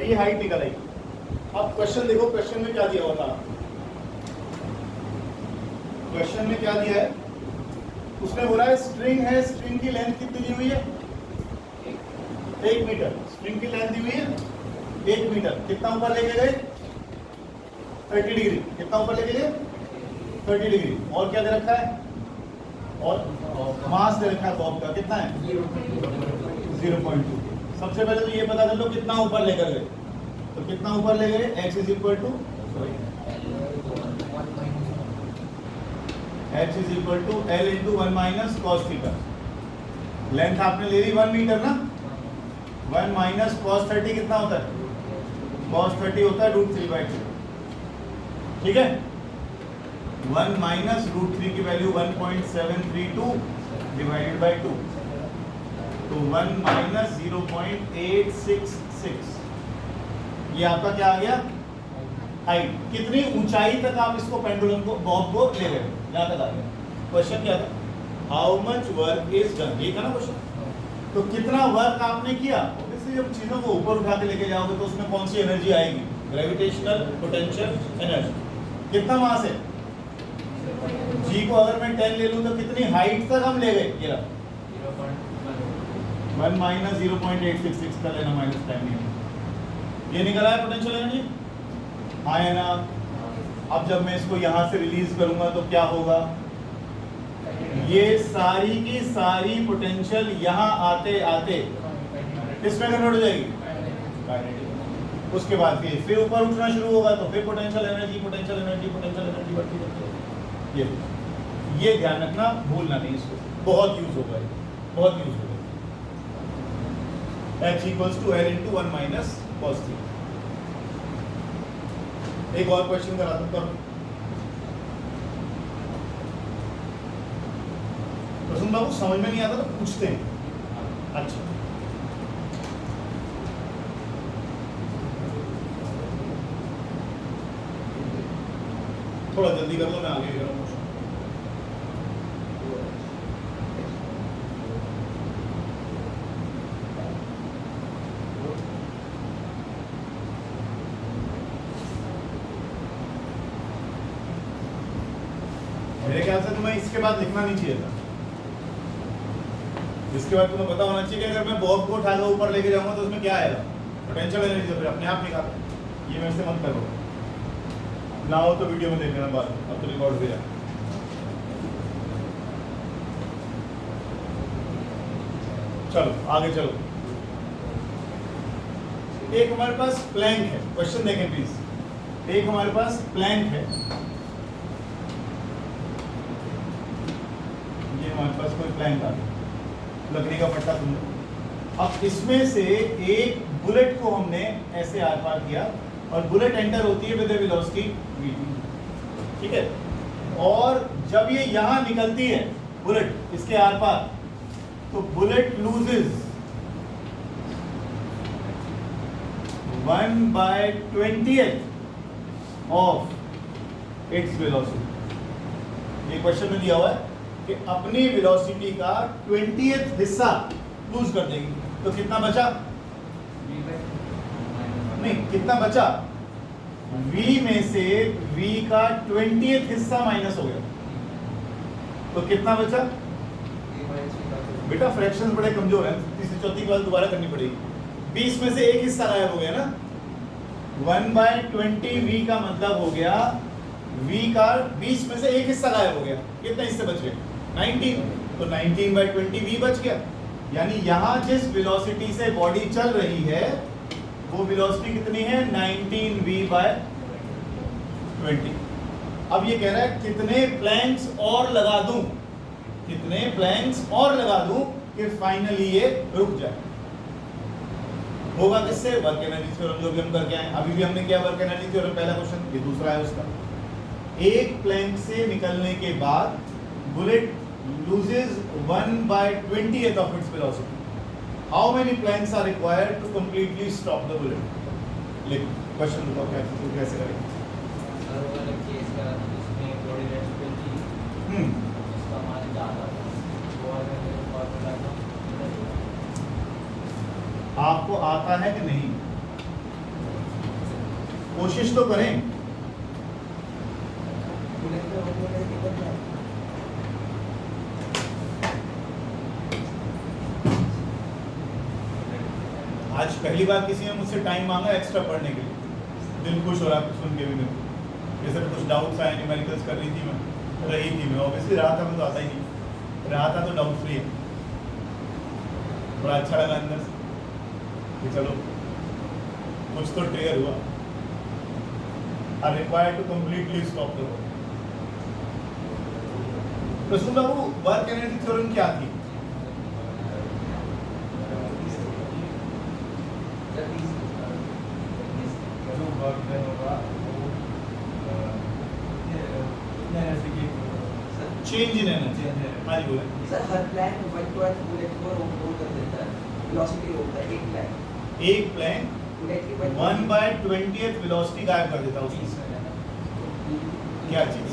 ये हाइट निकल आई। अब क्वेश्चन देखो, क्वेश्चन में क्या दिया हुआ था। क्वेश्चन में क्या दिया है, उसने बोला है स्ट्रिंग है, स्ट्रिंग की लेंथ कितनी दी हुई है 1 मीटर। स्ट्रिंग की लेंथ दी हुई है 1 मीटर। कितना ऊपर लेके गए 30 डिग्री। कितना ऊपर लेके गए 30 डिग्री। और क्या दे रखा है, और मास दे रखा है बॉब का, कितना है 0.2। सबसे पहले तो ये पता कर लो कितना ऊपर लेकर गए। तो कितना ऊपर ले गए, x is equal to L into 1 minus cos theta. Length आपने ले ली 1 मीटर ना, 1 माइनस कॉस 30 कितना होता है, कॉस 30 होता है √3/2। ठीक है, 1 माइनस √3 की वैल्यू 1.732 डिवाइडेड बाई 2, तो 1 माइनस 0.866। ये आपका क्या आ गया, हाइट। कितनी ऊंचाई तक आप इसको पेंडुलम को बॉब को ले गए, यहां तक आ गया। क्वेश्चन क्या था, how much work is done, ये था ना क्वेश्चन। तो कितना वर्क आपने किया। ऑब्वियसली जब चीजों को ऊपर उठा के लेके जाओगे तो उसमें कौन सी एनर्जी आएगी, ग्रेविटेशनल पोटेंशियल एनर्जी। कितना मास है जी को, अगर मैं 10 ले लूं तो कितनी हाइट तक हम ले गए, ये 1 माइनस 0.866 का लेना, माइनस 10 ये निकला है पोटेंशियल एनर्जी, हाँ है ना। अब जब मैं इसको यहाँ से रिलीज करूंगा तो क्या होगा, ये सारी की सारी पोटेंशियल यहाँ आते आते किसमें कन्वर्ट हो जाएगी, काइनेटिक। उसके बाद फिर ऊपर उठना शुरू होगा तो फिर potential energy potential energy potential energy बढ़ती जाती है। ये ध्यान रखना, भूलना नहीं इसको, बहुत यूज होगा, बहुत यूज होगा। H equals to L into 1 minus cos theta. एक और क्वेश्चन करा दो, करो। प्रसन्न बाबू समझ में नहीं आता तो पूछते हैं। अच्छा, थोड़ा जल्दी कर लो, मैं आगे करूँ। मेरे ख्याल से तुम्हें इसके बाद लिखना नहीं चाहिए था। इसके बाद तुम्हें पता होना चाहिए कि अगर मैं बॉब को उठा के ऊपर लेके जाऊंगा तो उसमें क्या आएगा, पोटेंशियल एनर्जी। तो फिर अपने आप निकालो, ये मेरे से मत करो ना, हो तो वीडियो में देख लेना बाद में, अब तो रिकॉर्ड हो जाए। चलो आगे चलो। एक हमारे पास प्लैंक है, क्वेश्चन देखें प्लीज। एक हमारे पास प्लैंक है, हमारे पास कोई प्लैंक आ गया, लकड़ी का पट्टा तुमने। अब इसमें से एक बुलेट को हमने ऐसे आर पार किया, और बुलेट एंटर होती है विद द वेलोसिटी v। ठीक है, और जब ये यहां निकलती है बुलेट इसके आर पार, तो bullet loses 1/20 of its velocity. ये क्वेश्चन में दिया हुआ है कि अपनी वेलोसिटी का 20th हिस्सा लूज कर देगी। तो कितना बचा, नहीं कितना बचा, v में से v का 20th हिस्सा माइनस हो गया, तो कितना बचा। बेटा फ्रैक्शंस बड़े कमजोर हैं, तीसरी चौथी क्लास दोबारा करनी पड़ेगी। 20 में से एक हिस्सा गायब हो गया ना, 1/20 v का मतलब हो गया v का 20 में से एक हिस्सा गायब हो गया। कितने हिस्से बच गए, 19। तो 19/20 v बच गया। यानी यहां जिस वेलोसिटी से बॉडी चल रही है वो वेलोसिटी कितनी है, 19v/20। अब ये कह रहा है कितने प्लैंक्स और लगा दूं, कितने प्लैंक्स और लगा दूं कि फाइनली ये रुक जाए। होगा किससे, वर्क एनर्जी थ्योरम, जो भी हम करके आए। अभी भी हमने किया वर्क एनर्जी थ्योरम, पहला क्वेश्चन, ये दूसरा है उसका। एक प्लैंक से निकलने के बाद bullet loses 1/20th of its velocity. How many planks are required to completely stop the bullet? लिख क्वेश्चन बताओ कैसे करेंगे। आपको आता है कि नहीं, कोशिश तो करें। आज पहली बार किसी ने मुझसे टाइम मांगा एक्स्ट्रा पढ़ने के लिए, दिल खुश हो रहा है सुन के भी। मेरे जैसे कुछ डाउट्स आए, न्यूमेरिकल्स कर रही थी मैं, ऑब्वियसली रहा था, मैं तो आता ही नहीं रहा था, तो डाउट फ्री है। बड़ा अच्छा लगा अंदर से कि चलो कुछ तो ट्रिगर हुआ। Are required to completely stop the work. Prasoon बाबू, वर्क एनर्जी थ्योरम क्या थी? Change in energy. हाँ जी बोले सर। हर प्लैंक 1/12 बुलेट को रोल कर देता है, वेलोसिटी होता है एक प्लैंक एक प्लैंक 1/20th वेलोसिटी गायब कर देता है उसकी। क्या चीज?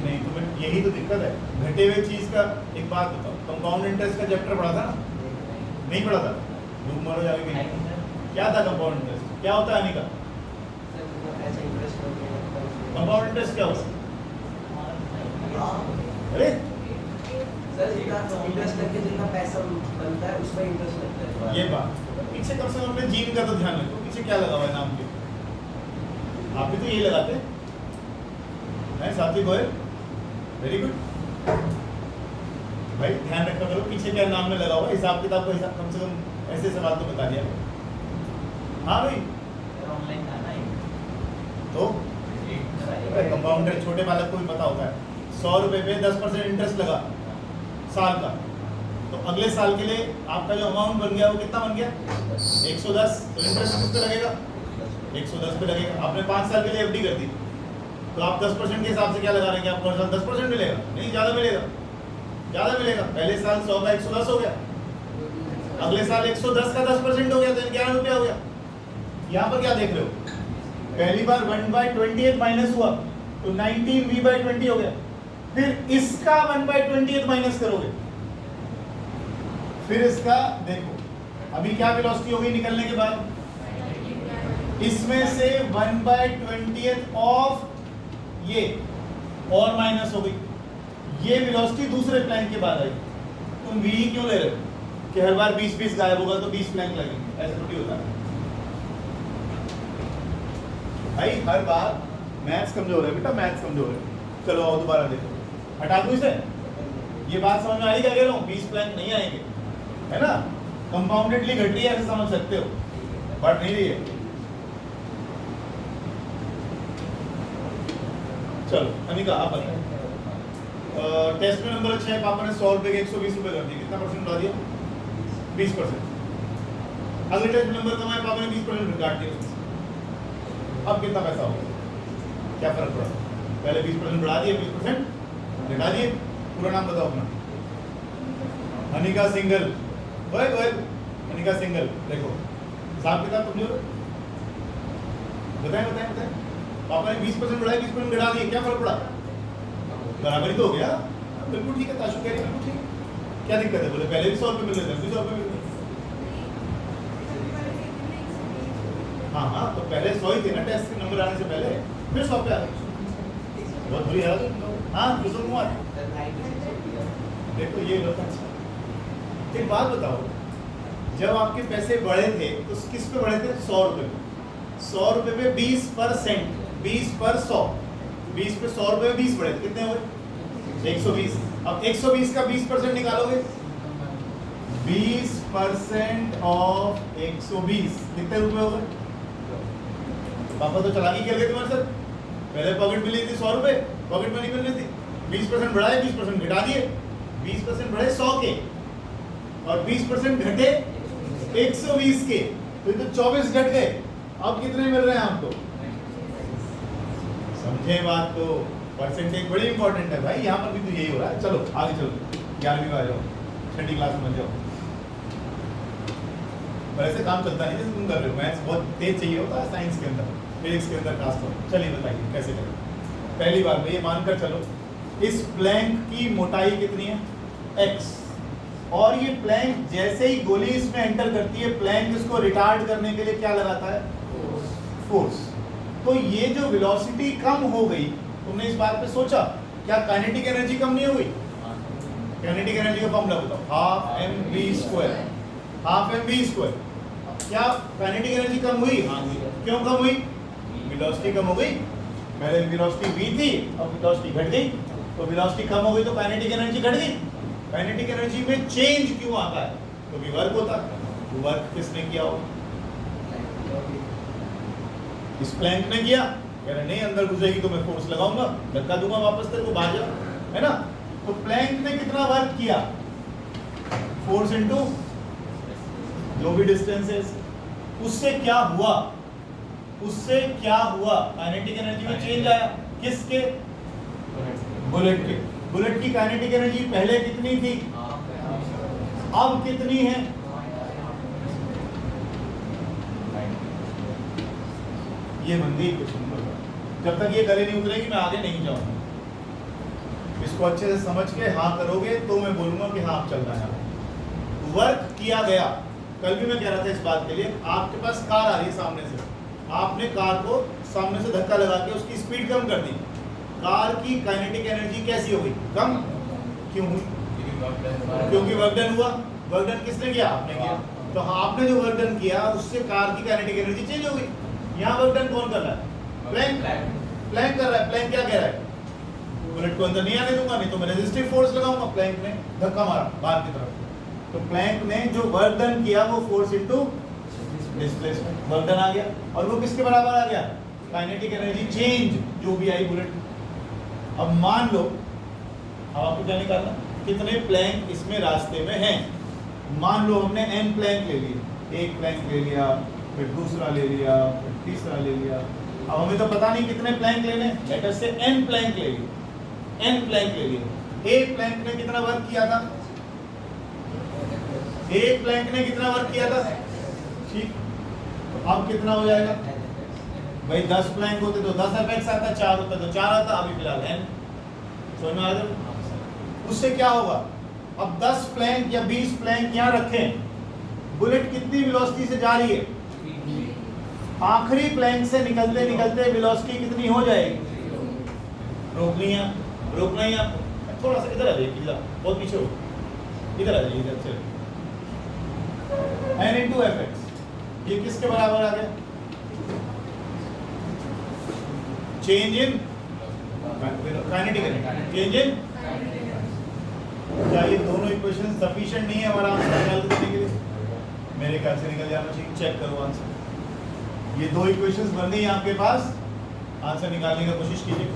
नहीं, तो यही तो दिक्कत है घटे हुए चीज का। एक बात बताओ, कंपाउंड इंटरेस्ट का चैप्टर पढ़ा था ना? नहीं पढ़ा था? लोग मरो जाके कहीं। क्या था कंपाउंड इंटरेस्ट? क्या होता है अनिका? कंपाउंड इंटरेस्ट क्या होता है? अरे सर, जितना इंटरेस्ट करके जितना पैसा बनता है उसमें इंटरेस्ट लगता है। ये बात पीछे कम से कम अपने जीन का तो ध्यान रखो। पीछे क्या लगा हुआ है नाम के? आप भी तो यही लगाते हैं सात्विक गोयल। वेरी गुड भाई, ध्यान रखा करो पीछे क्या नाम में लगा हुआ। हिसाब किताब का हिसाब कम से कम ऐसे सवाल तो बता दिया। हाँ भाई, ऑनलाइन था ना तो कंपाउंडर छोटे बालक को भी पता होता है। 100 रुपए पे 10% इंटरेस्ट लगा साल का, तो अगले साल के लिए आपका जो अमाउंट बन गया वो कितना बन गया? 110। तो इंटरेस्ट किस पे लगेगा? 110 पे लगेगा। आपने 5 साल के लिए एफडी कर दी, तो आप 10% के हिसाब से क्या लगा रहे हैं? आपको 10% मिलेगा? नहीं, ज़्यादा मिलेगा, ज़्यादा मिलेगा। पहले साल 100 का 110 हो गया, अगले साल 110 का 10% हो गया, तो 11 रुपया हो गया। यहाँ पर क्या देख रहे हो? पहली बार 1/20th माइनस हुआ तो 19v/20 हो गया। फिर इसका 1/20th माइनस करोगे, फिर इसका देखो अभी क्या वेलोसिटी होगी निकलने के बाद? इसमें से 1/20th ऑफ ये और माइनस हो गई। ये वेलोसिटी दूसरे प्लैंक के बाद आई। तुम v क्यों ले रहे हो कि हर बार 20 गायब होगा तो 20 प्लैंक लगेंगे? ऐसा थोड़ी होता है भाई। हर बार मैथ्स कमजोर है बेटा, मैथ्स कमजोर है। चलो आओ दोबारा देखो, हटा दूं इसे। ये बात समझ में आई क्या कह रहा हूँ? 20 प्लैंक नहीं आएंगे, है ना? कंपाउंडेडली घट रही है, ऐसे समझ सकते हो, बढ़ नहीं रही है। चलो अनिका आप बताएं। टेस्ट में नंबर अच्छा है, पापा ने 100 रुपए के 120 रुपए कर दिए, कितना परसेंट बढ़ा दिया? 20%। अगले टेस्ट में नंबर कमाए, पापा ने 20% काट दिया। अब कितना पैसा होगा? क्या फर्क पड़ा? पहले 20% बढ़ा दिए, 20% घटा दिए। पूरा नाम बताओ अपना। अनिका सिंगल। अनिका सिंगल। देखो हिसाब किताब कमजोर है, बताएं। पापा ने 20% बढ़ाया, 20% घटा दिए, क्या फर्क पड़ा? बराबर ही तो हो गया। बिल्कुल ठीक है, ताशु कह रही है बिल्कुल ठीक है। क्या दिक्कत है? बोले पहले भी 100 रुपये मिल रहे थे, 100 रुपये मिल रहे। हाँ, तो पहले 100 ही थे ना टेस्ट के नंबर आने से पहले, फिर 100 पे आ गए। बहुत बुरी हालत है। हाँ कुशल कुमार, देखो ये लोग अच्छा। एक बात बताओ, जब आपके पैसे बढ़े थे तो किस पे बढ़े थे? 100 रुपये पे। 100 रुपये पे 20%, 20 पर 100, 20 पे 100 रुपये में 20 बढ़े थे, कितने हुए? 120। अब 120 का 20% निकालोगे, 20% ऑफ 120 कितने रुपए हो गए? पापा तो चालाकी कर गए तुम्हारे सर। पहले पॉकेट मिली थी 100 रुपए, पॉकेट मनी मिल रही थी, 20% बढ़ाए, 20% घटा दिए। 20% बढ़े 100 के और 20% घटे 120 के, तो ये तो 24 घट गए। अब कितने मिल रहे हैं आपको? समझे बात को? परसेंटेज बड़ी इंपॉर्टेंट है भाई, यहाँ पर भी तो यही हो रहा है। चलो आगे चलो, 11वीं में आ जाओ, 6ठी क्लास में जाओ। वैसे काम चलता नहीं जैसे तुम कर रहे हो। मैथ्स बहुत तेज चाहिए होता है साइंस के अंदर, फिजिक्स के अंदर खास तौर। चलिए बताइए कैसे करें। पहली बार में ये मानकर चलो इस प्लैंक की मोटाई कितनी है? x, और ये प्लैंक जैसे ही गोली इसमें एंटर करती है, प्लैंक इसको रिटार्ड करने के लिए क्या लगाता है? फोर्स। तो ये जो वेलोसिटी कम हो गई, तुमने इस बात पे सोचा क्या काइनेटिक एनर्जी कम नहीं हो गई? काइनेटिक एनर्जी का फॉर्मूला बताओ, half M V square, half M V square. क्या काइनेटिक एनर्जी कम हुई? हाँ हुई। क्यों कम हुई? वेलोसिटी कम हो गई। पहले वेलोसिटी v थी, अब वेलोसिटी घट गई, तो वेलोसिटी कम हो गई तो काइनेटिक एनर्जी घट गई। काइनेटिक एनर्जी में चेंज क्यों आता है? क्योंकि वर्क होता है। तो वर्क किसने किया होगा? इस प्लैंक ने किया। कह रहे नहीं अंदर घुसेगी तो मैं फोर्स लगाऊंगा, धक्का दूंगा वापस तेरे को, बाहर जा, है ना। तो प्लैंक ने कितना वर्क किया? फोर्स इनटू जो भी डिस्टेंसेस। उससे क्या हुआ? उससे क्या हुआ? काइनेटिक एनर्जी में चेंज आया। किसके? बुलेट के। बुलेट की काइनेटिक एनर्जी पहले कितनी थी? अब कितनी है? ये बन गई क्वेश्चन। जब तक ये गले नहीं उतरेगी मैं आगे नहीं जाऊंगा। इसको अच्छे से समझ के हाँ करोगे तो मैं बोलूंगा कि हाँ आप चल रहा है। वर्क किया गया। कल भी मैं कह रहा था इस बात के लिए, आपके पास कार आ रही है सामने से, आपने कार को सामने से धक्का लगा के उसकी स्पीड कम कर दी। कार की काइनेटिक एनर्जी कैसी हो गई? कम। क्यों हुई? क्योंकि वर्क डन हुआ। वर्क डन किसने किया? आपने किया। तो आपने जो वर्क डन किया उससे कार की काइनेटिक एनर्जी चेंज हो गई। यहाँ वर्क डन कौन कर रहा है? प्लैंक। प्लैंक कर रहा है। प्लैंक क्या कह रहा है? बुलेट को अंदर नहीं आने दूंगा, नहीं तो मैं रेजिस्टिव फोर्स लगाऊंगा। प्लैंक ने धक्का मारा बाहर की तरफ, तो प्लैंक ने जो वर्क डन किया वो force into displacement, work done आ गया। और वो किसके बराबर आ गया? काइनेटिक एनर्जी चेंज जो भी आई बुलेट। अब मान लो, अब आपको क्या निकालना, कितने प्लैंक इसमें रास्ते में हैं। मान लो हमने n प्लैंक ले लिए, एक प्लैंक ले लिया, फिर दूसरा ले लिया, फिर तीसरा ले लिया। अब हमें तो पता नहीं कितने प्लैंक लेने, लेट अस से n प्लैंक ले लिए, n प्लैंक ले लिए। एक प्लैंक ने कितना वर्क किया था? एक प्लैंक ने कितना वर्क किया था? ठीक, तो अब कितना हो जाएगा भाई? 10 प्लैंक होते तो 10 एफएक्स आता, 4 होता तो 4 आता, अभी फिलहाल n। समझ में आ गया? उससे क्या होगा? अब 10 प्लैंक या 20 प्लैंक यहाँ रखें, बुलेट कितनी वेलोसिटी से जा रही है? आखिरी प्लैंक से निकलते निकलते वेलोसिटी कितनी हो जाएगी? रोकनी है, रोकना ही आपको। थोड़ा सा इधर आ जाइए, इधर बहुत पीछे हो, इधर आ जाइए, इधर से n into fx, ये किसके बराबर आ गया? Change in kinetic energy, change in. क्या ये दोनों इक्वेशन सफिशिएंट नहीं है हमारा आंसर निकाल देने के लिए? मेरे ख्याल से निकल जाना चाहिए। चेक करो आंसर। ये दो इक्वेशंस बन गई आपके पास, आंसर निकालने का कोशिश कीजिए।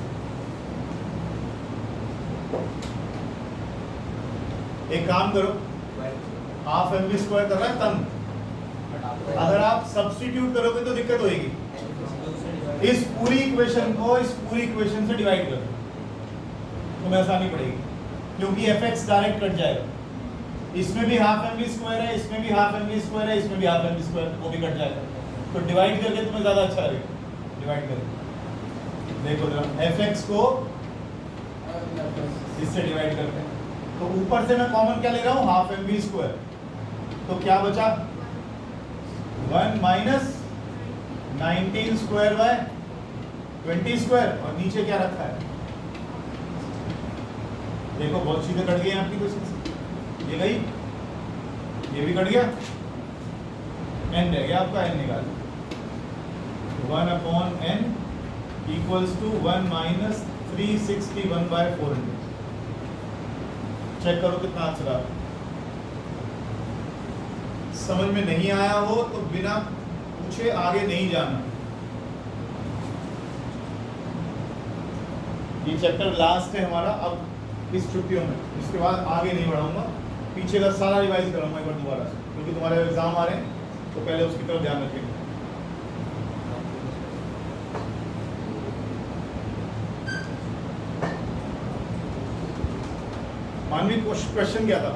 एक काम करो, हाफ एम वी स्क्वायर कर रहा है तंग, अगर आप सब्स्टिट्यूट करोगे तो दिक्कत होगी। इस पूरी इक्वेशन को इस पूरी इक्वेशन से डिवाइड करो, तुम्हें आसानी पड़ेगी, क्योंकि fx डायरेक्ट कट जाएगा। इसमें भी हाफ एम वी स्क्वायर है, इसमें भी हाफ एम वी स्क्वायर है, इसमें भी हाफ एम वी स्क्वायर, वो भी कट जाएगा। तो डिवाइड करके तुम्हें ज्यादा अच्छा लगेगा। डिवाइड करके देखो जरा, fx को इससे डिवाइड करते हैं, तो ऊपर से मैं कॉमन क्या ले रहा हूँ? Half M V square. तो क्या बचा? 1 माइनस 19 स्क्वायर बाय 20 स्क्वायर, और नीचे क्या रखा है? देखो बहुत सीधे कट गए आपकी क्वेश्चन। ये गई, ये भी कट गया, n रह गया आपका, n निकाल। 1/n equals to 1 minus 361/400। Check करो कितना आंसर आ रहा है। समझ में नहीं आया हो तो बिना पूछे आगे नहीं जाना। ये चैप्टर लास्ट है हमारा अब इस छुट्टियों में, इसके बाद आगे नहीं बढ़ाऊंगा, पीछे का सारा रिवाइज कराऊंगा एक बार दोबारा से, क्योंकि तुम्हारे एग्जाम आ रहे हैं तो पहले उसकी तरफ ध्यान रखेंगे। मानवी क्वेश्चन क्या था?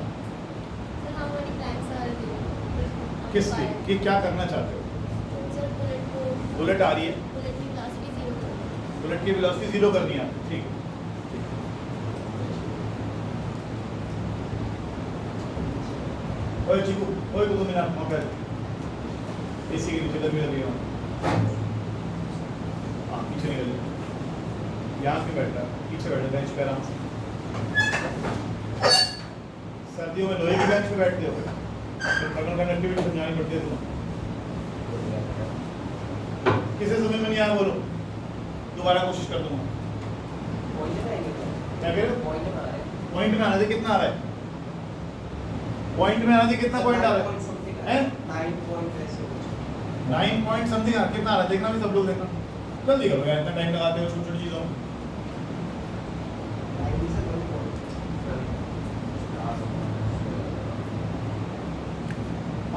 किसकी कि क्या करना चाहते हो? बुलेट आ रही है, बुलेट की वेलोसिटी 0 करनी है। ठीक, ओए चीकू, ओए 2 मिनट मौका, इसी के नीचे गर्मी लगी है। पीछे निकल जाओ, यहाँ पे बैठ रहा, पीछे बैठ बेंच पे आराम से। सर्दियों में लोहे की बेंच पे बैठते हो, तो पकड़ कर एक्टिविटी समझानी पड़ती है तुम्हें। किसे समझ में नहीं आया बोलो, दोबारा कोशिश कर दूंगा। क्या कह रहे हो? पॉइंट में आना चाहिए, कितना आ रहा है? पॉइंट में आना चाहिए, कितना पॉइंट आ रहा है? 9 पॉइंट ऐसे 9 पॉइंट समथिंग कितना आ रहा है देखना भी, सब लोग देखना, जल्दी करो यार, इतना टाइम लगाते हो छोटी छोटी चीजों में।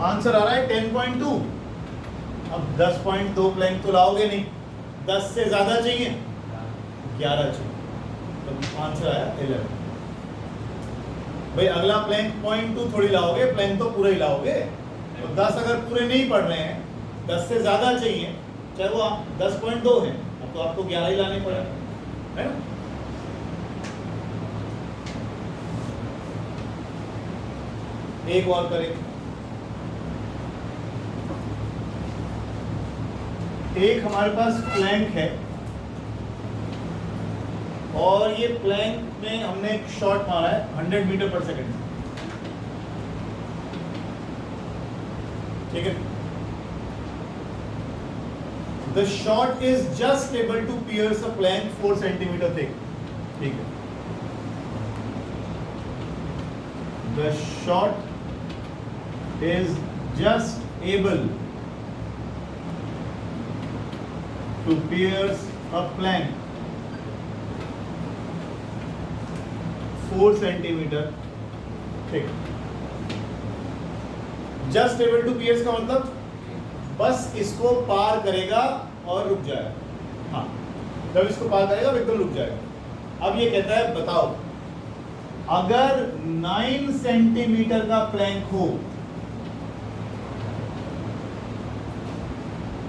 आंसर आ रहा है 10.2। अब 10.2 प्लैंक तो लाओगे नहीं, 10 से ज्यादा चाहिए, 11 चाहिए, तो आंसर आया 11। भाई अगला प्लैंक 0.2 थोड़ी लाओगे, प्लैंक तो पूरा ही लाओगे। तो 10 अगर पूरे नहीं पढ़ रहे हैं, 10 से ज्यादा चाहिए, चाहे वो 10.2 है, अब तो आपको 11 ही लाने पड़ेगा, है ना। एक और करें, एक हमारे पास प्लैंक है और ये प्लैंक में हमने एक शॉट मारा है 100 मीटर पर सेकंड, ठीक है। The shot is just able to pierce a plank 4 centimetre thick, ठीक है। The shot is just able to pierce a plank 4 centimetre ठीक। जस्ट एबल टू pierce का मतलब बस इसको पार करेगा और रुक जाएगा। हाँ, जब इसको पार करेगा एकदम रुक जाएगा। अब ये कहता है बताओ, अगर 9 सेंटीमीटर का प्लैंक हो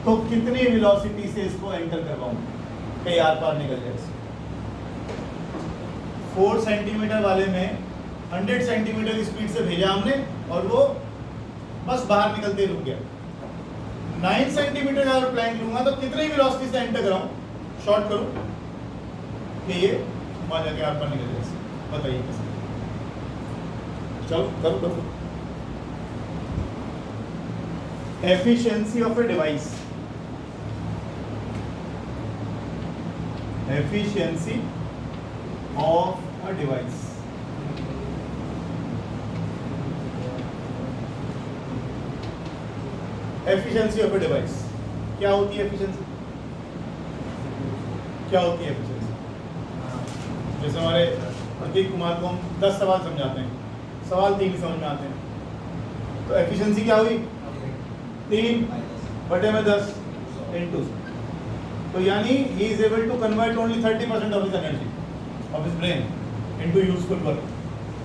तो कितनी वेलोसिटी से इसको एंटर करवाऊं कि आर पार निकल जाए। 4 सेंटीमीटर वाले में 100 सेंटीमीटर की स्पीड से भेजा हमने और वो बस बाहर निकलते ही रुक गया। 9 सेंटीमीटर का अगर प्लैंक लूंगा तो कितनी वेलोसिटी से एंटर कराऊं, शॉर्ट करूं कि ये वहां जाके आर पार निकल जाए। बताइए कैसे? चलो करो करो। Efficiency of a device, efficiency of a device, efficiency of a device क्या होती है? efficiency क्या होती है? efficiency जैसे हमारे प्रतीक कुमार को हम 10 सवाल समझाते हैं, सवाल 3 ही समझ में आते हैं, तो efficiency क्या हुई? 3/10 into, तो यानी he is able to convert only 30% of his energy of his brain into useful work।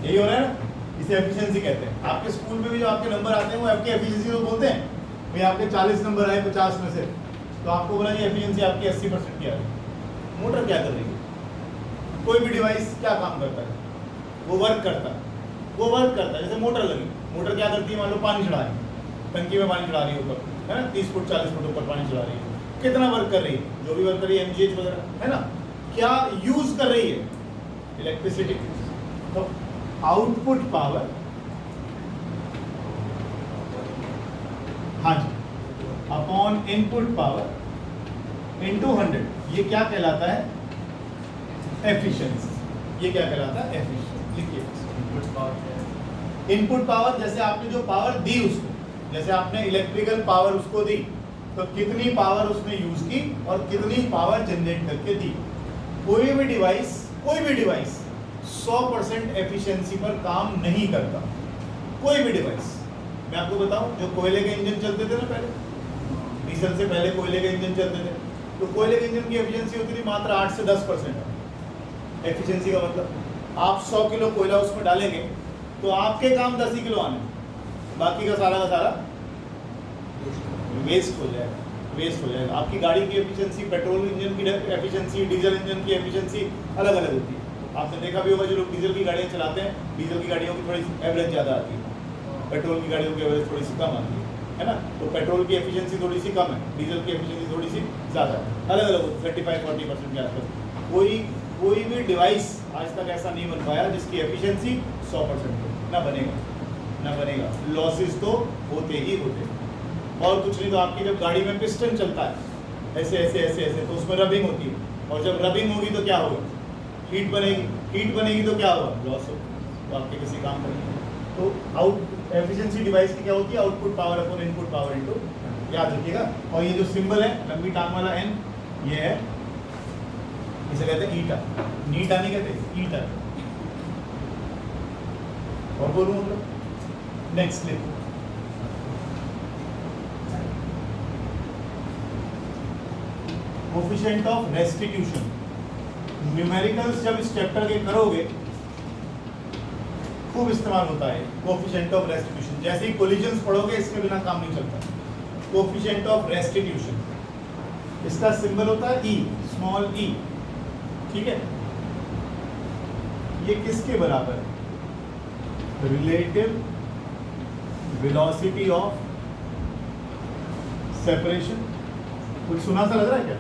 यही हो रहा है ना, इसे एफिशिएंसी कहते हैं। आपके स्कूल में भी जो आपके नंबर आते हैं वो आपकी एफिशिएंसी को बोलते हैं। भाई आपके 40 नंबर आए 50 में से, तो आपको बोला कि एफिशिएंसी आपकी 80% की आ रही है। मोटर क्या कर रही है? कोई भी डिवाइस क्या काम करता है? वो वर्क करता है, वो वर्क करता है। जैसे मोटर लगी, मोटर क्या करती है? मान लो पानी चढ़ा रही है, टंकी में पानी चढ़ा रही है ऊपर, है ना, 30 फुट 40 फुट ऊपर पानी चढ़ा रही है। कितना वर्क कर रही है? जो भी वर्क कर रही है, एमजीएच वगैरह, है ना। क्या यूज कर रही है? इलेक्ट्रिसिटी। तो आउटपुट पावर, हाँ जी, अपॉन इनपुट पावर इनटू 100, ये क्या कहलाता है? एफिशिएंसी। ये क्या कहलाता है? एफिशिएंसी। लिखिए इनपुट पावर, जैसे आपने जो पावर दी उसको, जैसे आपने इलेक्ट्रिकल पावर उसको दी, तो कितनी पावर उसने यूज की और कितनी पावर जनरेट करके दी। कोई भी डिवाइस 100% एफिशिएंसी पर काम नहीं करता। कोई भी डिवाइस, मैं आपको बताऊं, जो कोयले के इंजन चलते थे ना पहले, डीजल से पहले कोयले के इंजन चलते थे, तो कोयले के इंजन की एफिशिएंसी होती थी मात्र 8 से 10%। एफिशिएंसी का मतलब आप 100 किलो कोयला उसमें डालेंगे तो आपके काम 10 ही किलो आने, बाकी का सारा वेस्ट हो जाएगा। आपकी गाड़ी की एफिशिएंसी, पेट्रोल इंजन की एफिशिएंसी, डीजल इंजन की एफिशिएंसी अलग अलग होती है। आपने देखा भी होगा, जो लोग डीजल की गाड़ियाँ चलाते हैं, डीजल की गाड़ियों की थोड़ी एवरेज ज़्यादा आती है, पेट्रोल की गाड़ियों की एवरेज थोड़ी सी कम आती है ना, तो पेट्रोल की एफिशिएंसी थोड़ी सी कम है, डीजल की एफिशिएंसी थोड़ी सी ज़्यादा है, अलग अलग 35-40% के आसपास। कोई भी डिवाइस आज तक ऐसा नहीं बन पाया जिसकी एफिशिएंसी 100% हो, ना बनेगा। लॉसेस तो होते ही होते हैं। और कुछ नहीं तो आपकी जब गाड़ी में पिस्टन चलता है ऐसे ऐसे ऐसे ऐसे, तो उसमें रबिंग होती है, और जब रबिंग होगी तो क्या होगा, हीट बनेगी तो क्या होगा, लॉस होगा, तो आपके किसी काम का नहीं। तो आउट एफिशिएंसी डिवाइस की क्या होती है, output power upon input power into, याद रखिएगा। और ये जो सिंबल है लंबी टांग वाला एन, ये है, इसे कहते हैं ईटा, नीटा नहीं कहते, ईटा। और बोलूं मतलब नेक्स्ट लिखो, कोफिशिएंट ऑफ रेस्टिट्यूशन। न्यूमेरिकल्स जब इस चैप्टर के करोगे खूब इस्तेमाल होता है कोफिशिएंट ऑफ रेस्टिट्यूशन। जैसे ही कोलिजन्स पढ़ोगे इसके बिना काम नहीं चलता। कोफिशिएंट ऑफ रेस्टिट्यूशन, इसका सिंबल होता है ई, स्मॉल ई, ठीक है। ये किसके बराबर है, रिलेटिव वेलोसिटी ऑफ सेपरेशन। कुछ सुना सा लग रहा है क्या,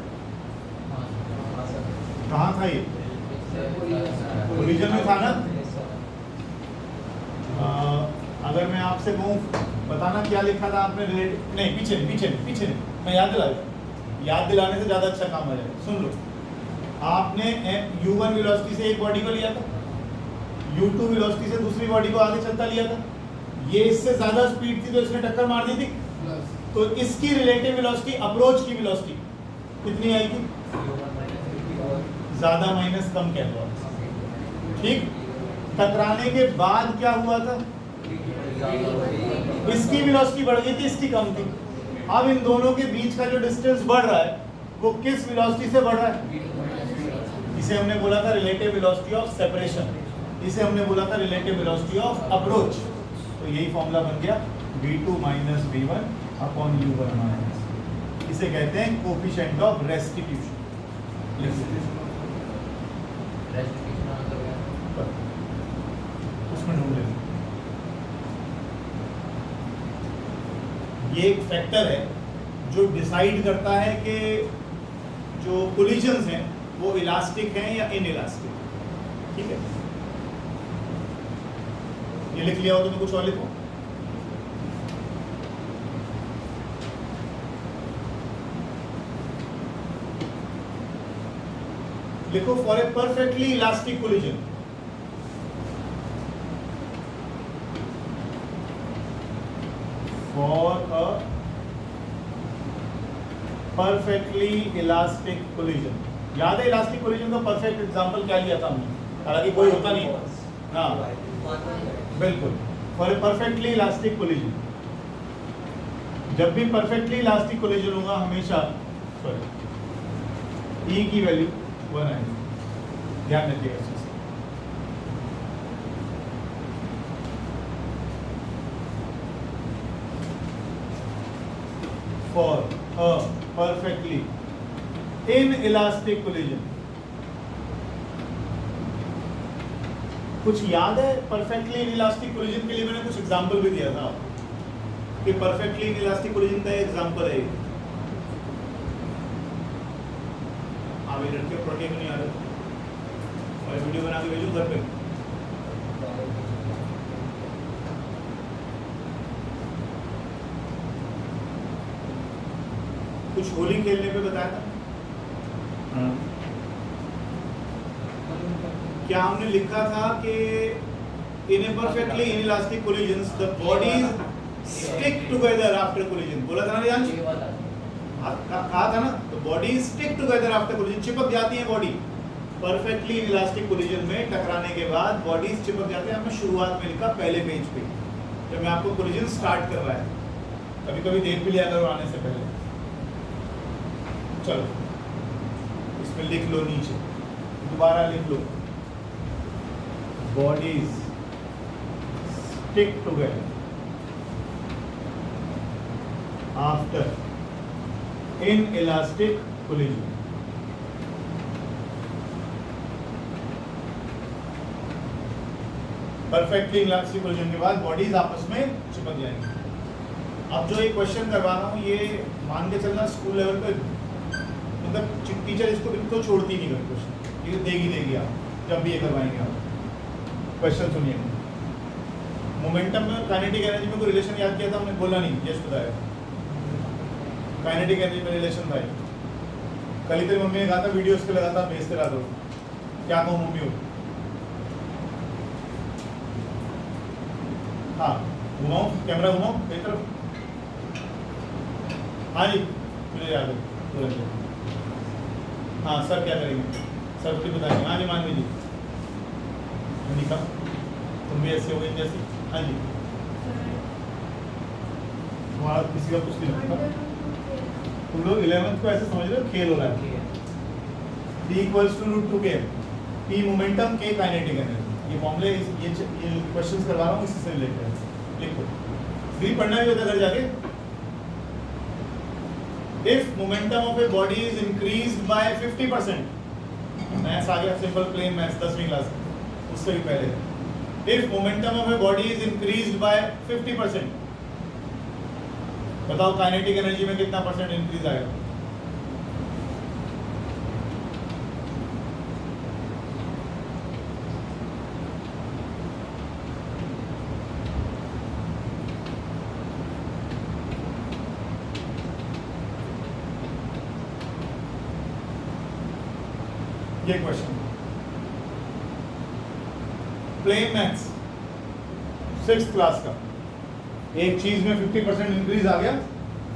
कहाँ था ये, कोलिजन में था ना। अगर मैं आपसे कहूँ बताना क्या लिखा था आपने, रिलेटिव नहीं, पीछे नहीं, मैं याद दिलाने से ज़्यादा अच्छा काम आ जाएगा। सुन लो, आपने u1 वेलोसिटी से एक बॉडी को लिया था, u2 वेलोसिटी से दूसरी बॉडी को आगे चलता लिया था, ये इससे ज़्यादा स्पीड थी तो इसने टक्कर मार दी थी, तो इसकी रिलेटिव वेलोसिटी, अप्रोच की वेलोसिटी कितनी आई थी, ज़्यादा माइनस कम कह दो, ठीक। टकराने के बाद क्या हुआ था, इसकी वेलोसिटी बढ़ गई थी, इसकी कम थी। अब इन दोनों के बीच का जो डिस्टेंस बढ़ रहा है वो किस वेलोसिटी से बढ़ रहा है, इसे हमने बोला था रिलेटिव वेलोसिटी ऑफ सेपरेशन, इसे हमने बोला था रिलेटिव वेलोसिटी ऑफ अप्रोच। तो यही फॉर्मूला बन गया v2 minus v1 upon u1 minus, इसे कहते हैं कोफिशिएंट ऑफ रेस्टिट्यूशन। उसमें ढूंढ लेना, ये एक फैक्टर है जो डिसाइड करता है कि जो कोलिजन्स हैं वो इलास्टिक हैं या इनइलास्टिक, ठीक है। ये लिख लिया हो तो मैं कुछ और लिखूं, लिखो for a perfectly elastic collision, for a perfectly elastic collision। याद है इलास्टिक कोलिजन का परफेक्ट एग्जांपल क्या लिया था हमने, हालांकि कोई होता नहीं, हाँ बिल्कुल, for a perfectly elastic collision. जब भी परफेक्टली इलास्टिक कोलिजन होगा हमेशा E की वैल्यू 1 आएगी, ध्यान रखिएगा। For a perfectly inelastic collision, कुछ याद है परफेक्टली इनइलास्टिक कोलिजन के लिए मैंने कुछ एग्जांपल भी दिया था कि परफेक्टली इनइलास्टिक कोलिजन का एग्जांपल है, आप ये लड़के पढ़ के नहीं आ रहे और वीडियो बना के भेजो घर पे। कुछ होली खेलने पे बताया था, क्या हमने लिखा था कि in a perfectly inelastic collisions the bodies stick together after collision, बोला था ना रियांश, कहा था ना, तो bodies stick together after collision, चिपक जाती है बॉडी। परफेक्टली इनइलास्टिक कोलिजन में टकराने के बाद बॉडीज चिपक जाते हैं। हमने शुरुआत में लिखा पहले पेज पे, जब मैं आपको कोलिजन स्टार्ट कर रहा है, कभी कभी देख भी लिया करो आने से पहले। चलो इसमें लिख लो, नीचे दोबारा लिख लो, bodies stick together after inelastic collision. Perfectly inelastic collision के बाद बॉडीज आपस में चिपक जाएंगी। अब जो ये क्वेश्चन करवा रहा हूँ ये मान के चलना स्कूल लेवल पे, मतलब टीचर इसको बिल्कुल छोड़ती नहीं कर क्वेश्चन, ये देगी आप जब भी ये करवाएंगे आप। क्वेश्चन सुनिए, मोमेंटम में काइनेटिक एनर्जी में कोई रिलेशन याद किया था हमने? बोला नहीं, यस बताया। काइनेटिक एनर्जी में रिलेशन था। कल ही तेरी मम्मी ने कहा था वीडियो उसके लगातार भेजते रहा दो, क्या कहूँ मम्मी हो? हाँ घुमाओ, कैमरा घुमाओ मेरी तरफ। हाँ जी मुझे याद है, बोलेंगे। हाँ सर क्या करेंगे, सर कुछ बताएंगे। हाँ जी मानवी जी, निका तुम भी ऐसे हो गई जैसे। हाँ जी तुम्हारा किसी का कुछ नहीं लगता, तुम लोग 11th को ऐसे समझ रहे हो खेल हो रहा है। P equals to √2k, P momentum, K kinetic energy. ये फॉर्मूले ये क्वेश्चंस करवा रहा हूँ इससे रिलेटेड है, लिखो। फ्री पढ़ना भी होता है घर जाके। If momentum of a body is increased by 50%, maths आ गया, सिंपल प्लेन मैथ्स 10वीं क्लास उससे भी पहले। If momentum of a body is increased by 50%, बताओ काइनेटिक एनर्जी में कितना परसेंट इंक्रीज आएगा? ये question plane maths 6th class का। एक चीज में 50% इंक्रीज आ गया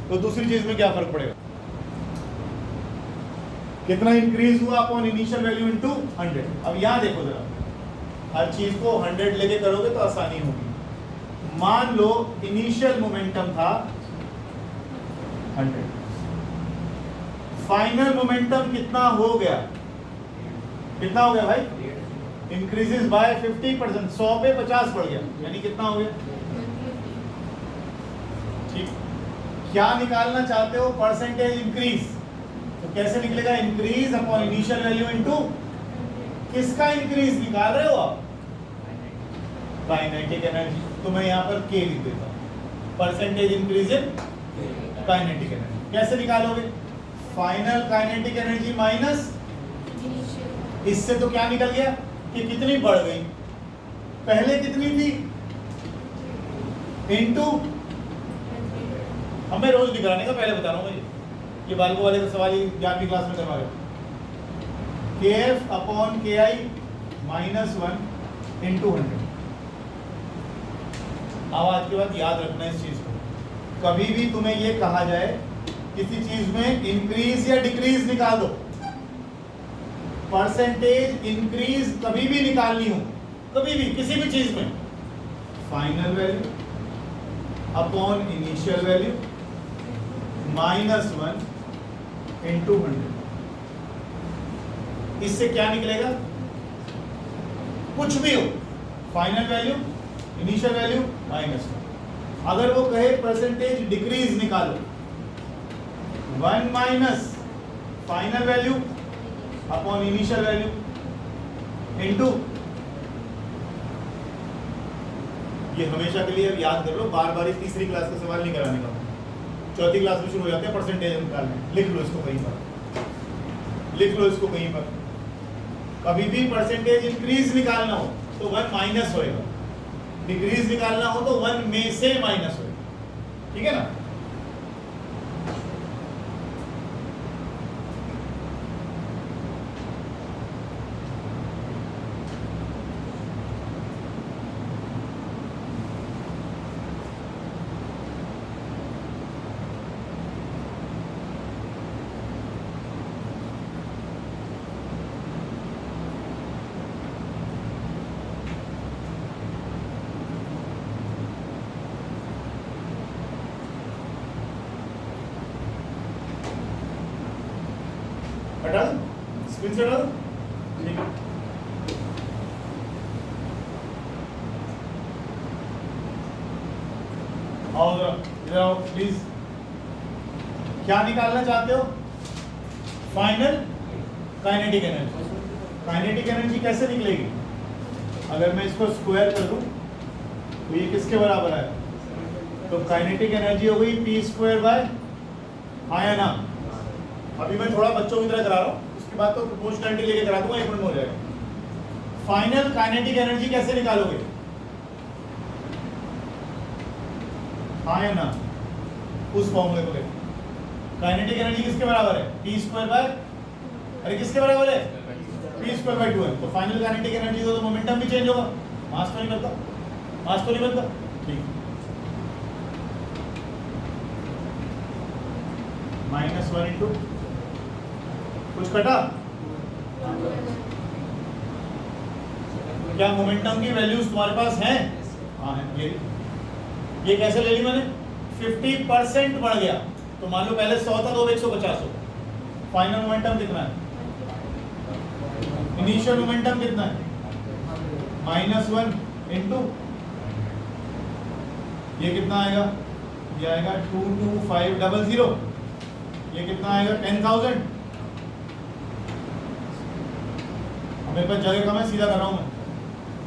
तो दूसरी चीज में क्या फर्क पड़ेगा? कितना इंक्रीज हुआ अपॉन इनिशियल वैल्यू इनटू 100। अब यहां देखो जरा, हर चीज को 100 लेके करोगे तो आसानी होगी। मान लो इनिशियल मोमेंटम था 100, फाइनल मोमेंटम कितना हो गया? कितना हो गया भाई? इंक्रीजेस बाय 50%, 100 पे 50 बढ़ गया, यानी कितना हो गया? ठीक, क्या निकालना चाहते हो? Percentage increase. तो कैसे निकलेगा? Increase upon initial value into किसका इंक्रीज निकाल रहे हो आप? Kinetic energy. तो मैं यहाँ पर K लिख देता हूँ, percentage increase in kinetic energy. कैसे निकालोगे? फाइनल काइनेटिक एनर्जी माइनस, इससे तो क्या निकल गया कि कितनी बढ़ गई? पहले कितनी थी? इनटू, अब मैं रोज निकालने का पहले बता रहा हूँ, ये बालको वाले का सवाल 11वीं क्लास में करवा रहे हो। KF upon KI minus 1 into 100। अब आज के बाद याद रखना इस चीज को, कभी भी तुम्हें ये कहा जाए किसी चीज में इंक्रीज या डिक्रीज निकाल दो, परसेंटेज इंक्रीज कभी भी निकालनी हो, कभी भी किसी भी चीज में, final value upon initial value minus 1 into 100। इससे क्या निकलेगा? कुछ भी हो, final value initial value minus 1। अगर वो कहे परसेंटेज डिक्रीज निकालो, 1 minus final value upon initial value into, ये हमेशा के लिए याद कर लो, बार बार 3री क्लास का सवाल नहीं कराने का। 4थी क्लास में शुरू हो जाते हैं परसेंटेज निकालने। लिख लो इसको कहीं पर, लिख लो इसको कहीं पर। कभी भी परसेंटेज इंक्रीज निकालना हो तो 1 माइनस होएगा, डिक्रीज निकालना हो तो 1 में से माइनस होएगा। ठीक है ना? हटा दो, स्क्रीन से हटा दो। ठीक है, आओ इधर आओ प्लीज। क्या निकालना चाहते हो? Final kinetic energy. Kinetic energy कैसे निकलेगी? अगर मैं इसको स्क्वायर कर दूं तो ये किसके बराबर है? तो काइनेटिक एनर्जी हो गई p स्क्वायर बाय, हाँ या ना? अभी मैं थोड़ा बच्चों की तरह करा रहा हूँ, उसके बाद तो प्रोपोर्शनैलिटी लेके करा दूंगा, 1 मिनट में हो जाएगा। फाइनल काइनेटिक एनर्जी कैसे निकालोगे, हाँ या ना? उस फॉर्मूले को लेकर काइनेटिक एनर्जी किसके बराबर है, p स्क्वायर बाय, अरे किसके बराबर है, p स्क्वायर बाय 2m। तो फाइनल काइनेटिक एनर्जी तो मोमेंटम भी चेंज होगा, मास तो नहीं बनता, मास तो नहीं बनता, ठीक। -1 इंटू कुछ कटा, क्या मोमेंटम की वैल्यूज तुम्हारे पास हैं? हाँ है। ये कैसे ले ली मैंने, 50% बढ़ गया, तो मान लो पहले 100 था तो अब 150 हो। फाइनल मोमेंटम कितना है, इनिशियल मोमेंटम कितना है, -1 इंटू ये कितना आएगा, ये आएगा 22500, ये कितना आएगा 10,000। मेरे पास जगह कम है, सीधा कर रहा हूं मैं,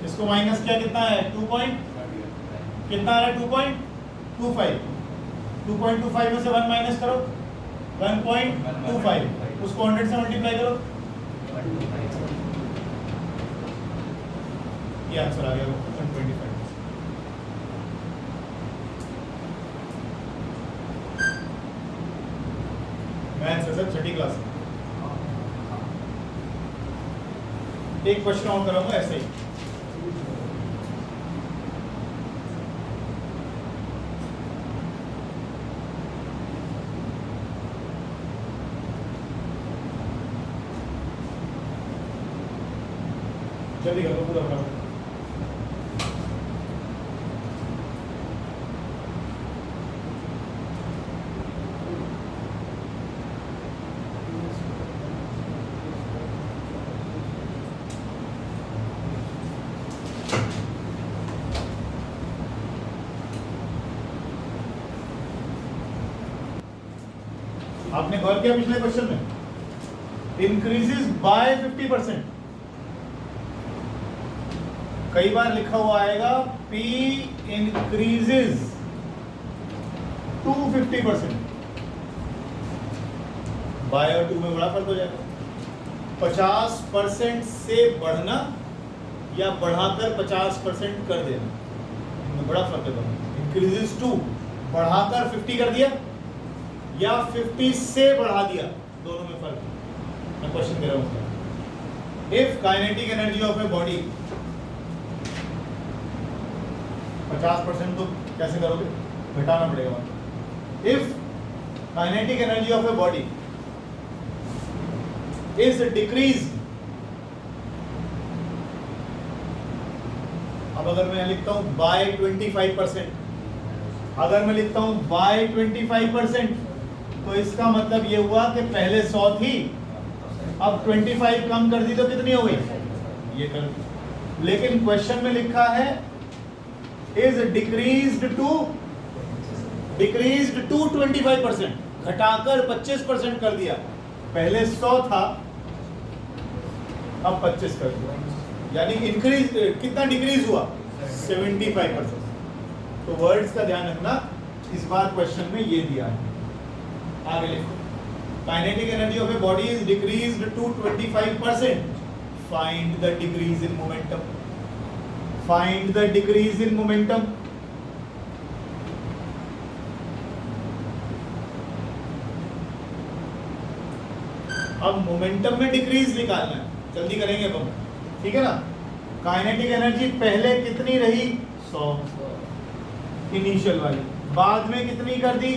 इसको माइनस किया कितना है, 2 पॉइंट कितना आ रहा है, 2.25, 2.25 में से 1 माइनस करो, 1.25, उसको 100 से मल्टीप्लाई करो, ये आंसर आ गया 125। मैथ्स है सर, छठी क्लास में। एक क्वेश्चन और करूंगा ऐसे ही। जल्दी करो पूरा बराबर। आपने गौर किया पिछले क्वेश्चन में, इंक्रीजेस बाय 50%। कई बार लिखा हुआ आएगा P इंक्रीजेस टू 50%, बाय और 2 में बड़ा फर्क हो जाएगा। 50% से बढ़ना या बढ़ाकर 50% कर देना, इनमें बड़ा फर्क है। इंक्रीजेस टू बढ़ाकर 50 कर दिया या 50 से बढ़ा दिया, दोनों में फर्क है। मैं क्वेश्चन दे रहा हूं, if kinetic energy of a body 50% तो कैसे करोगे, घटाना पड़ेगा। If kinetic energy of a body is decrease, अब अगर मैं लिखता हूं बाय 25%, अगर मैं लिखता हूं बाय 25%, तो इसका मतलब ये हुआ कि पहले 100 थी, अब 25 कम कर दी तो कितनी हो गई, ये कर दी। लेकिन क्वेश्चन में लिखा है इज डिक्रीज्ड टू 25%, घटाकर 25% कर दिया। पहले 100 था, अब 25 कर दिया, यानी इंक्रीज कितना डिक्रीज हुआ, 75%। तो वर्ड्स का ध्यान रखना, इस बार क्वेश्चन में ये दिया है। आगे लिखो, kinetic energy of a body is decreased to 25%, find the decrease in momentum, find the decrease in momentum. अब मोमेंटम में डिक्रीज निकालना है, जल्दी करेंगे अब हम, ठीक है ना। काइनेटिक एनर्जी पहले कितनी रही, 100 इनिशियल वाली, बाद में कितनी कर दी,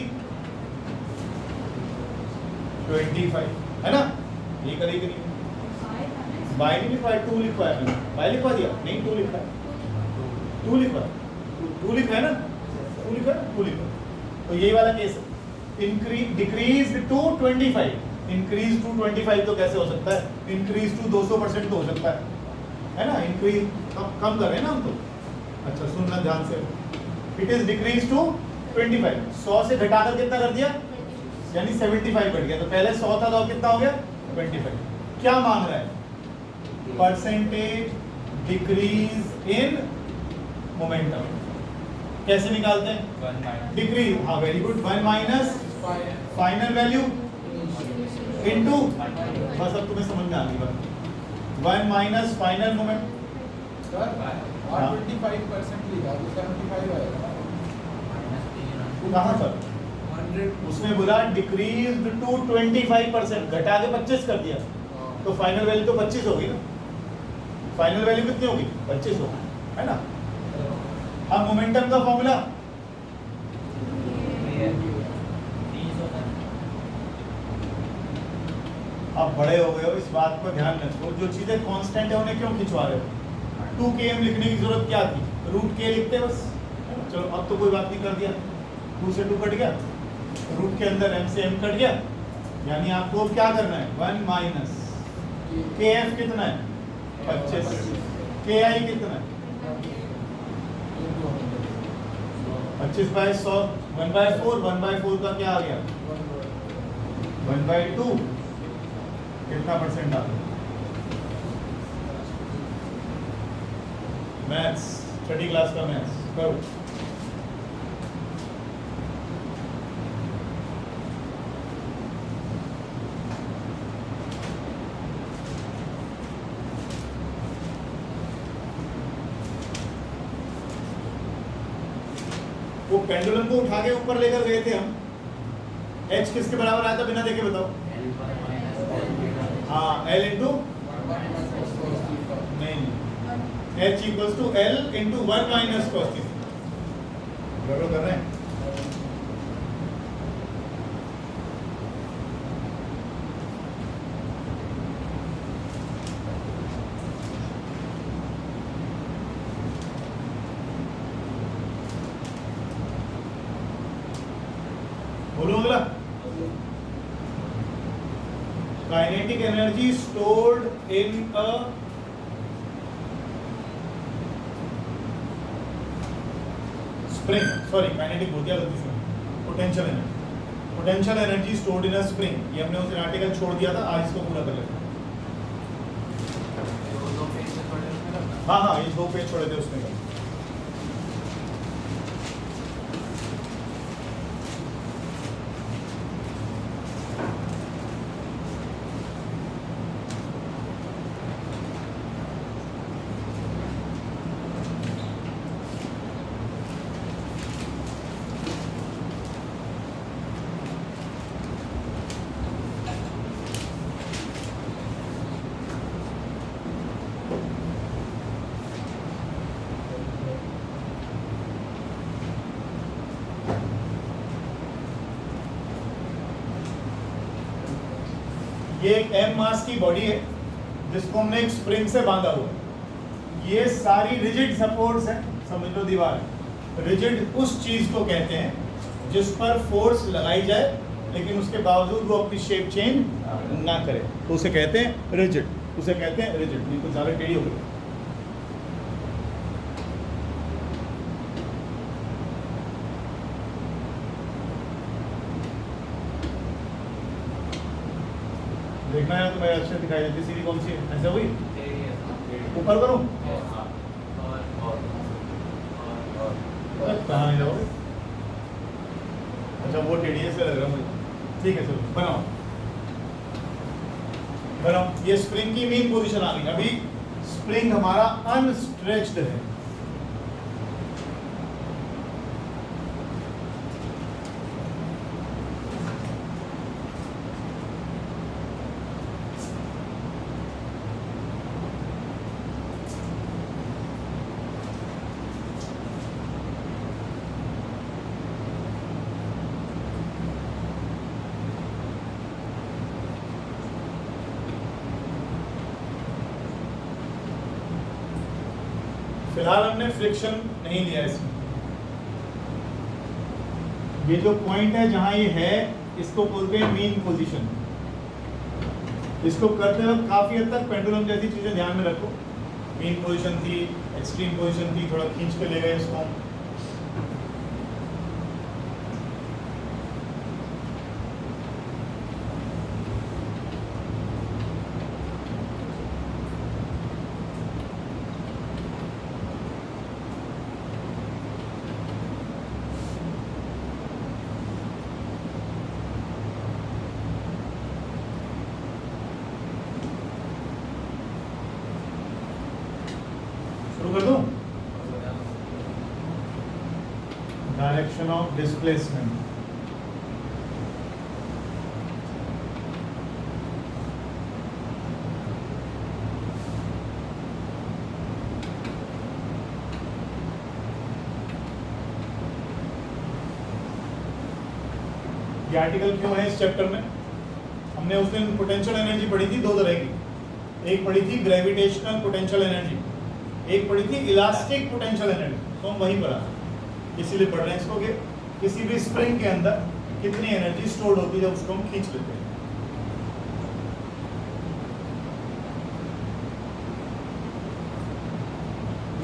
25, है ना। ये करी कि नहीं, बाय नहीं लिखवाया, 2 लिखवाया मैंने, बाय लिखवा दिया नहीं, 2 लिखा है, 2 लिखवा, 2 लिखा है ना, 2 लिखा है, 2 लिखा। तो यही वाला केस है, increase decrease to 25, increase to 25 तो कैसे हो सकता है, इंक्रीज टू 200% तो हो सकता है ना। इंक्रीज कम कर रहे हैं ना हम तो। अच्छा सुनना ध्यान से, इट इज डिक्रीज टू 25, 100 से घटाकर कितना कर दिया, यानी 75 घट गया। तो पहले 100 था तो अब कितना हो गया, 25। क्या मांग रहा है, परसेंटेज डिक्रीज इन मोमेंटम। कैसे निकालते हैं? डिक्रीज, हाँ very good, 1 minus final value into, बस अब तुम्हें समझ में आ गई बात। 1 माइनस फाइनल मोमेंट, सर 25% लिखा तो 75 आएगा। कहाँ पर? 100 उसने बोला डिक्रीज टू 25%, घटा के 25 कर दिया, तो फाइनल वैल्यू तो 25 होगी ना। फाइनल वैल्यू कितनी होगी? 25 होगी, है ना। अब मोमेंटम का फॉर्मूला, अब बड़े हो गए हो, इस बात पर ध्यान रखो, जो चीजें कांस्टेंट है उन्हें क्यों खिंचवा रहे हो? 2km लिखने की जरूरत क्या थी? रूट के लिखते बस। चलो अब तो कोई बात नहीं, कर दिया, 2 से 2 कट गया, रूट के अंदर m से m कट गया, यानी आपको अब क्या करना है? 1 माइनस kf कितना है? 25, ki कितना है? 25/100, 1/4, 1/4 का क्या आ गया? 1/2, कितना परसेंट आ गया? मैथ्स, छठी क्लास का मैथ्स करो। वो पेंडुलम को उठा के ऊपर लेकर गए थे हम, h किसके बराबर आया था बिना देखे बताओ? हाँ, L इंटू, नहीं, h equals to L into 1 minus cos थीटा। गड़बड़ कर रहे हैं? बोलो अगला। Kinetic energy stored in a spring, sorry kinetic बोल दिया गलती से, potential energy, potential energy stored in a spring, ये हमने उस आर्टिकल छोड़ दिया था, आज इसको पूरा कर लेते हैं। हाँ हाँ, ये 2 पेज छोड़े थे उसमें। ये एक m मास की बॉडी है जिसको हमने एक स्प्रिंग से बांधा हुआ है। ये सारी रिजिड सपोर्ट्स हैं, समझ लो दीवार है। रिजिड उस चीज को कहते हैं जिस पर फोर्स लगाई जाए लेकिन उसके बावजूद वो अपनी शेप चेंज ना करे, तो उसे कहते हैं रिजिड, उसे कहते हैं रिजिड। ये कुछ ज़्यादा टेढ़ी हो गई। देखना है तो मैं अच्छे दिखाई देती, सीधी कौन सी है? ऐसे हुई, ऊपर करूं? कहाँ जाओगे? अच्छा वो टेढ़ी है, से लग रहा है मुझे। ठीक है चलो बनाओ बनाओ। ये स्प्रिंग की मेन पोजीशन आ गई। अभी स्प्रिंग हमारा अनस्ट्रेच्ड है, फिलहाल हमने फ्रिक्शन नहीं लिया इसमें। ये जो पॉइंट है जहां ये है इसको बोलते हैं मीन पोजीशन। इसको करते वक्त काफी हद तक पेंडुलम जैसी चीजें ध्यान में रखो। मीन पोजीशन थी, एक्सट्रीम पोजीशन थी, थोड़ा खींच के ले गए इसको। Direction of displacement. ये आर्टिकल क्यों है इस चैप्टर में? हमने उस दिन पोटेंशियल एनर्जी पढ़ी थी दो तरह की, एक पढ़ी थी ग्रेविटेशनल पोटेंशियल एनर्जी, एक पढ़ी थी इलास्टिक पोटेंशियल एनर्जी। तो हम वहीं पढ़ा, इसीलिए पढ़ रहे हैं इसको कि किसी भी स्प्रिंग के अंदर कितनी एनर्जी स्टोर्ड होती है जब उसको हम खींच लेते हैं।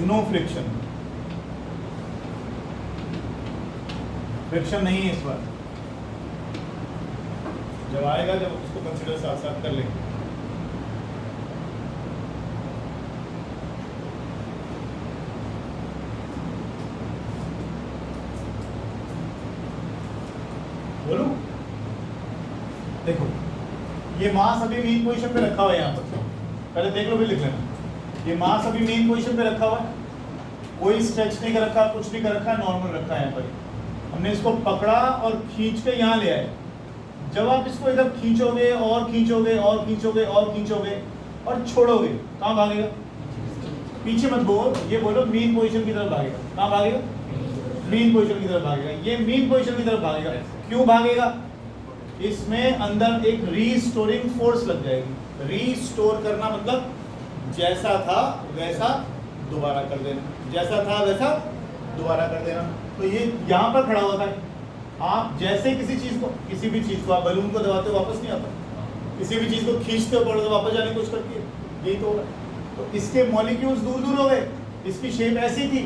नो फ्रिक्शन, फ्रिक्शन नहीं है इस बार, जब आएगा जब उसको कंसीडर साथ साथ कर लेंगे। बोलूं? देखो ये मास अभी मेन पोजीशन पे रखा हुआ है, यहाँ पर पहले देख लो भी लिख लेना। ये मास अभी मेन पोजीशन पे रखा हुआ है, कोई स्ट्रेच नहीं कर रखा, कुछ नहीं कर रखा, नॉर्मल रखा है यहाँ पर। हमने इसको पकड़ा और खींच के यहाँ ले आए। जब आप इसको इधर खींचोगे और खींचोगे और खींचोगे और खींचोगे और छोड़ोगे, कहाँ भागेगा? पीछे मत बोल, ये बोलो मेन पोजीशन की तरफ भागेगा। कहाँ भागेगा? मेन पोजीशन की तरफ भागेगा। ये मेन पोजीशन की तरफ भागेगा। क्यों भागेगा? इसमें अंदर एक रीस्टोरिंग फोर्स लग जाएगी। रीस्टोर करना मतलब जैसा था वैसा दोबारा कर देना, जैसा था वैसा दोबारा कर देना। तो ये यहाँ पर खड़ा हुआ था, आप जैसे किसी चीज को, किसी भी चीज को आप बलून को दबाते हो वापस नहीं आता, किसी भी चीज को खींचते हो पड़ो तो वापस जाने की कोशिश करती है, यही तो होगा। तो इसके मॉलिक्यूल्स दूर दूर हो गए, इसकी शेप ऐसी थी,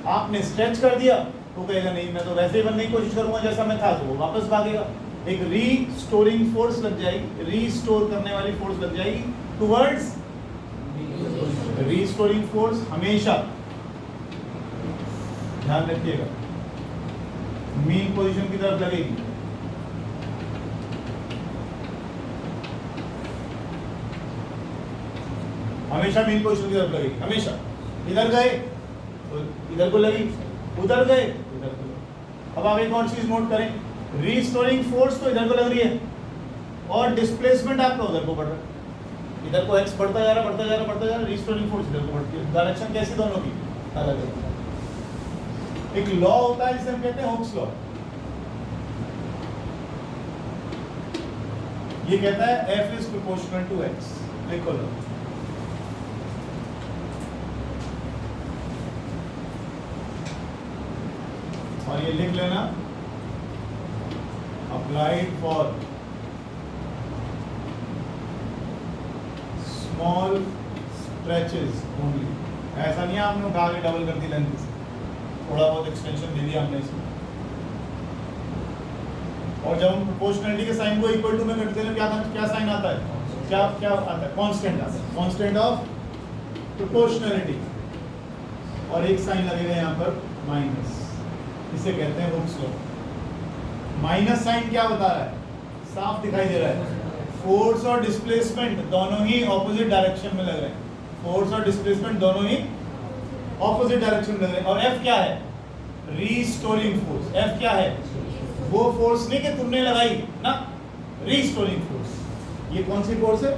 आपने स्ट्रेच कर दिया तो कहेगा नहीं मैं तो वैसे ही बनने की कोशिश करूंगा जैसा मैं था, तो वो वापस भागेगा। एक रीस्टोरिंग फोर्स लग जाएगी, रीस्टोर करने वाली फोर्स लग जाएगी टुवर्ड्स। रीस्टोरिंग फोर्स हमेशा ध्यान रखिएगा मेन पोजीशन की तरफ लगेगी। हमेशा मेन पोजीशन की तरफ लगेगी, हमेशा। इधर गए तो इधर को लगी, उधर गए इधर को लगी। अब आप एक और चीज नोट करें, रीस्टोरिंग फोर्स तो इधर को लग रही है और डिस्प्लेसमेंट आपका उधर को बढ़ रहा है। इधर को एक्स बढ़ता जा रहा, बढ़ता जा रहा, बढ़ता जा रहा, रीस्टोरिंग फोर्स इधर को बढ़ती है। डायरेक्शन कैसी दोनों की? अलग है। एक लॉ होता है जिसे हम कहते हैं हुक्स लॉ। ये कहता है F is proportional to X। लिखो लो, और ये लिख लेना applied for small stretches only. ऐसा नहीं है आपने उठा के डबल कर दी लेंथ से, थोड़ा बहुत एक्सटेंशन दे दिया हमने इसमें। और जब हम प्रोपोर्शनलिटी के साइन को इक्वल टू में करते हैं क्या साइन आता है? क्या क्या आता है? कांस्टेंट आता है, कांस्टेंट ऑफ प्रोपोर्शनलिटी। और एक साइन लगेगा यहाँ पर माइनस, इसे कहते हैं हुक्स लॉ। माइनस साइन क्या बता रहा है? साफ दिखाई दे रहा है, फोर्स और डिस्प्लेसमेंट दोनों ही ऑपोजिट डायरेक्शन में लग रहे हैं। फोर्स और डिस्प्लेसमेंट दोनों ही ऑपोजिट डायरेक्शन में लग रहे हैं। और F क्या है? Restoring force. F क्या है? वो फोर्स नहीं कि तुमने लगाई ना, रीस्टोरिंग फोर्स। ये कौन सी फोर्स है?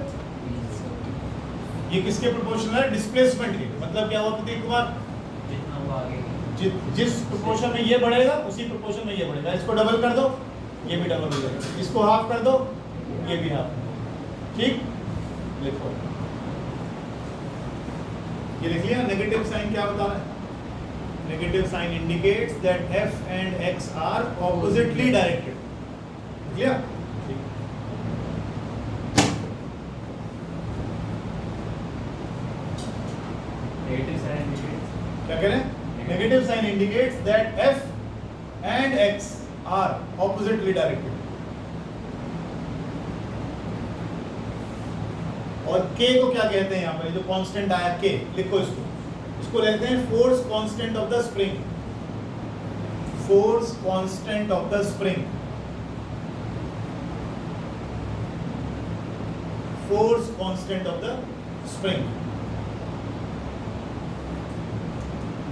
ये किसके प्रोपोर्शनल है? डिस्प्लेसमेंट के। मतलब क्या हुआ प्रतीक कुमार? जितना वो आगे जिस प्रोपोर्शन में ये बढ़ेगा उसी प्रोपोर्शन में ये बढ़ेगा। इसको डबल कर दो, ये भी डबल हो जाएगा। इसको हाफ कर दो, ये भी हाफ। ठीक, लिखो। ये लिख लिया। नेगेटिव साइन क्या बता रहा है? Negative sign indicates that F and X are oppositely directed। Clear? Negative sign indicates क्या कह रहे हैं? Negative sign indicates that F and X are oppositely directed। और K को क्या कहते हैं? यहाँ पर जो कांस्टेंट आया K, लिखो इसको। इसको लेते हैं force constant of the spring. Force constant of the spring. Force constant of the spring.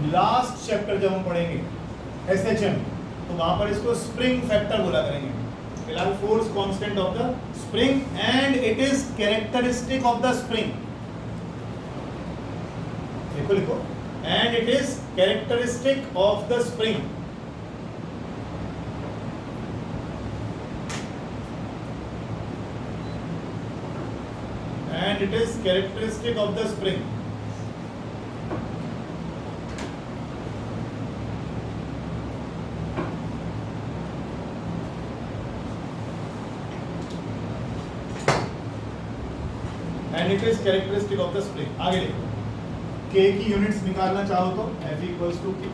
Last chapter जब हम पढ़ेंगे SHM, तो वहां पर इसको स्प्रिंग फैक्टर बोला करेंगे। फिलहाल force constant of the spring and it is characteristic of the spring. देखो लिखो, and it is characteristic of the spring. And it is characteristic of the spring. And it is characteristic of the spring. आगे देखो, K की units निकालना चाहो तो F equals to K,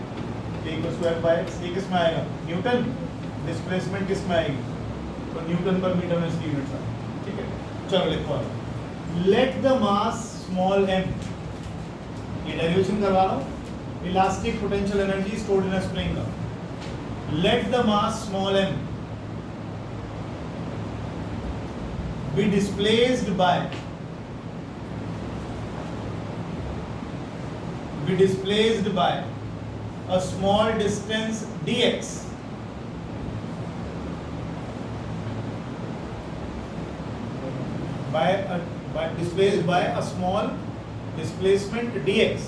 K equals to F by X। ये किस में आएगा? न्यूटन। डिस्प्लेसमेंट किस में आएगी? तो न्यूटन पर मीटर में इसकी यूनिट्स आएगी। ठीक है, चलो लिखो आगे। Let the mass small m, ये डेरिवेशन करवा रहा हूँ, elastic potential energy stored in a spring का। Let the mass small m be displaced by a small distance dx displaced by a small displacement dx।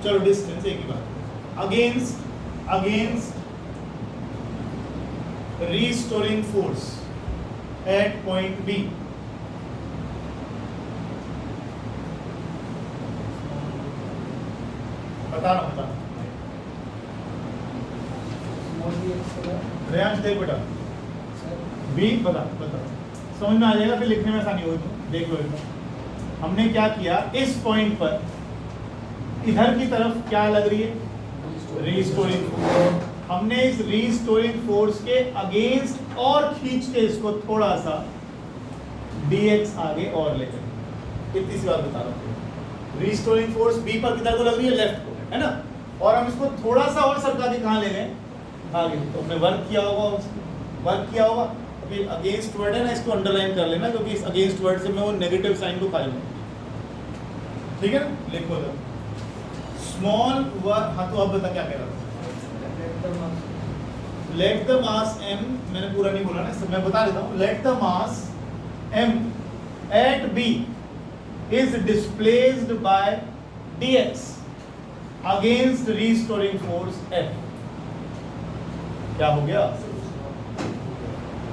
चलो distance एक ही बात। Against restoring force at point B, बता रहा हूँ रेयांश देख बेटा, B बता समझ में आ जाएगा, फिर लिखने में आसानी होगी। तो देख लो इसमें हमने क्या किया, इस पॉइंट पर इधर की तरफ क्या लग रही है, रीस्टोरिंग फोर्स। हमने इस रीस्टोरिंग फोर्स के अगेंस्ट और खींच के इसको थोड़ा सा dx आगे और ले चले। इतनी सी बात बता रहा हूँ। रीस्टोरिंग फोर्स बी पर किधर को लग रही है, लेफ्ट को, है ना, और हम इसको थोड़ा सा और सरका के कहाँ ले गए, आगे। तो हमने वर्क किया होगा। अभी अगेंस्ट वर्ड है ना, इसको अंडरलाइन कर लेना, क्योंकि इस अगेंस्ट वर्ड से मैं वो नेगेटिव साइन को खा लूंगा। ठीक है ना, लिखो तो स्मॉल वर्क। हाँ तो अब बता क्या कह रहा था। लेट द मास m, मैंने पूरा नहीं बोला ना, मैं बता देता हूँ। Let the mass m at B is displaced by dx against restoring force F। क्या हो गया,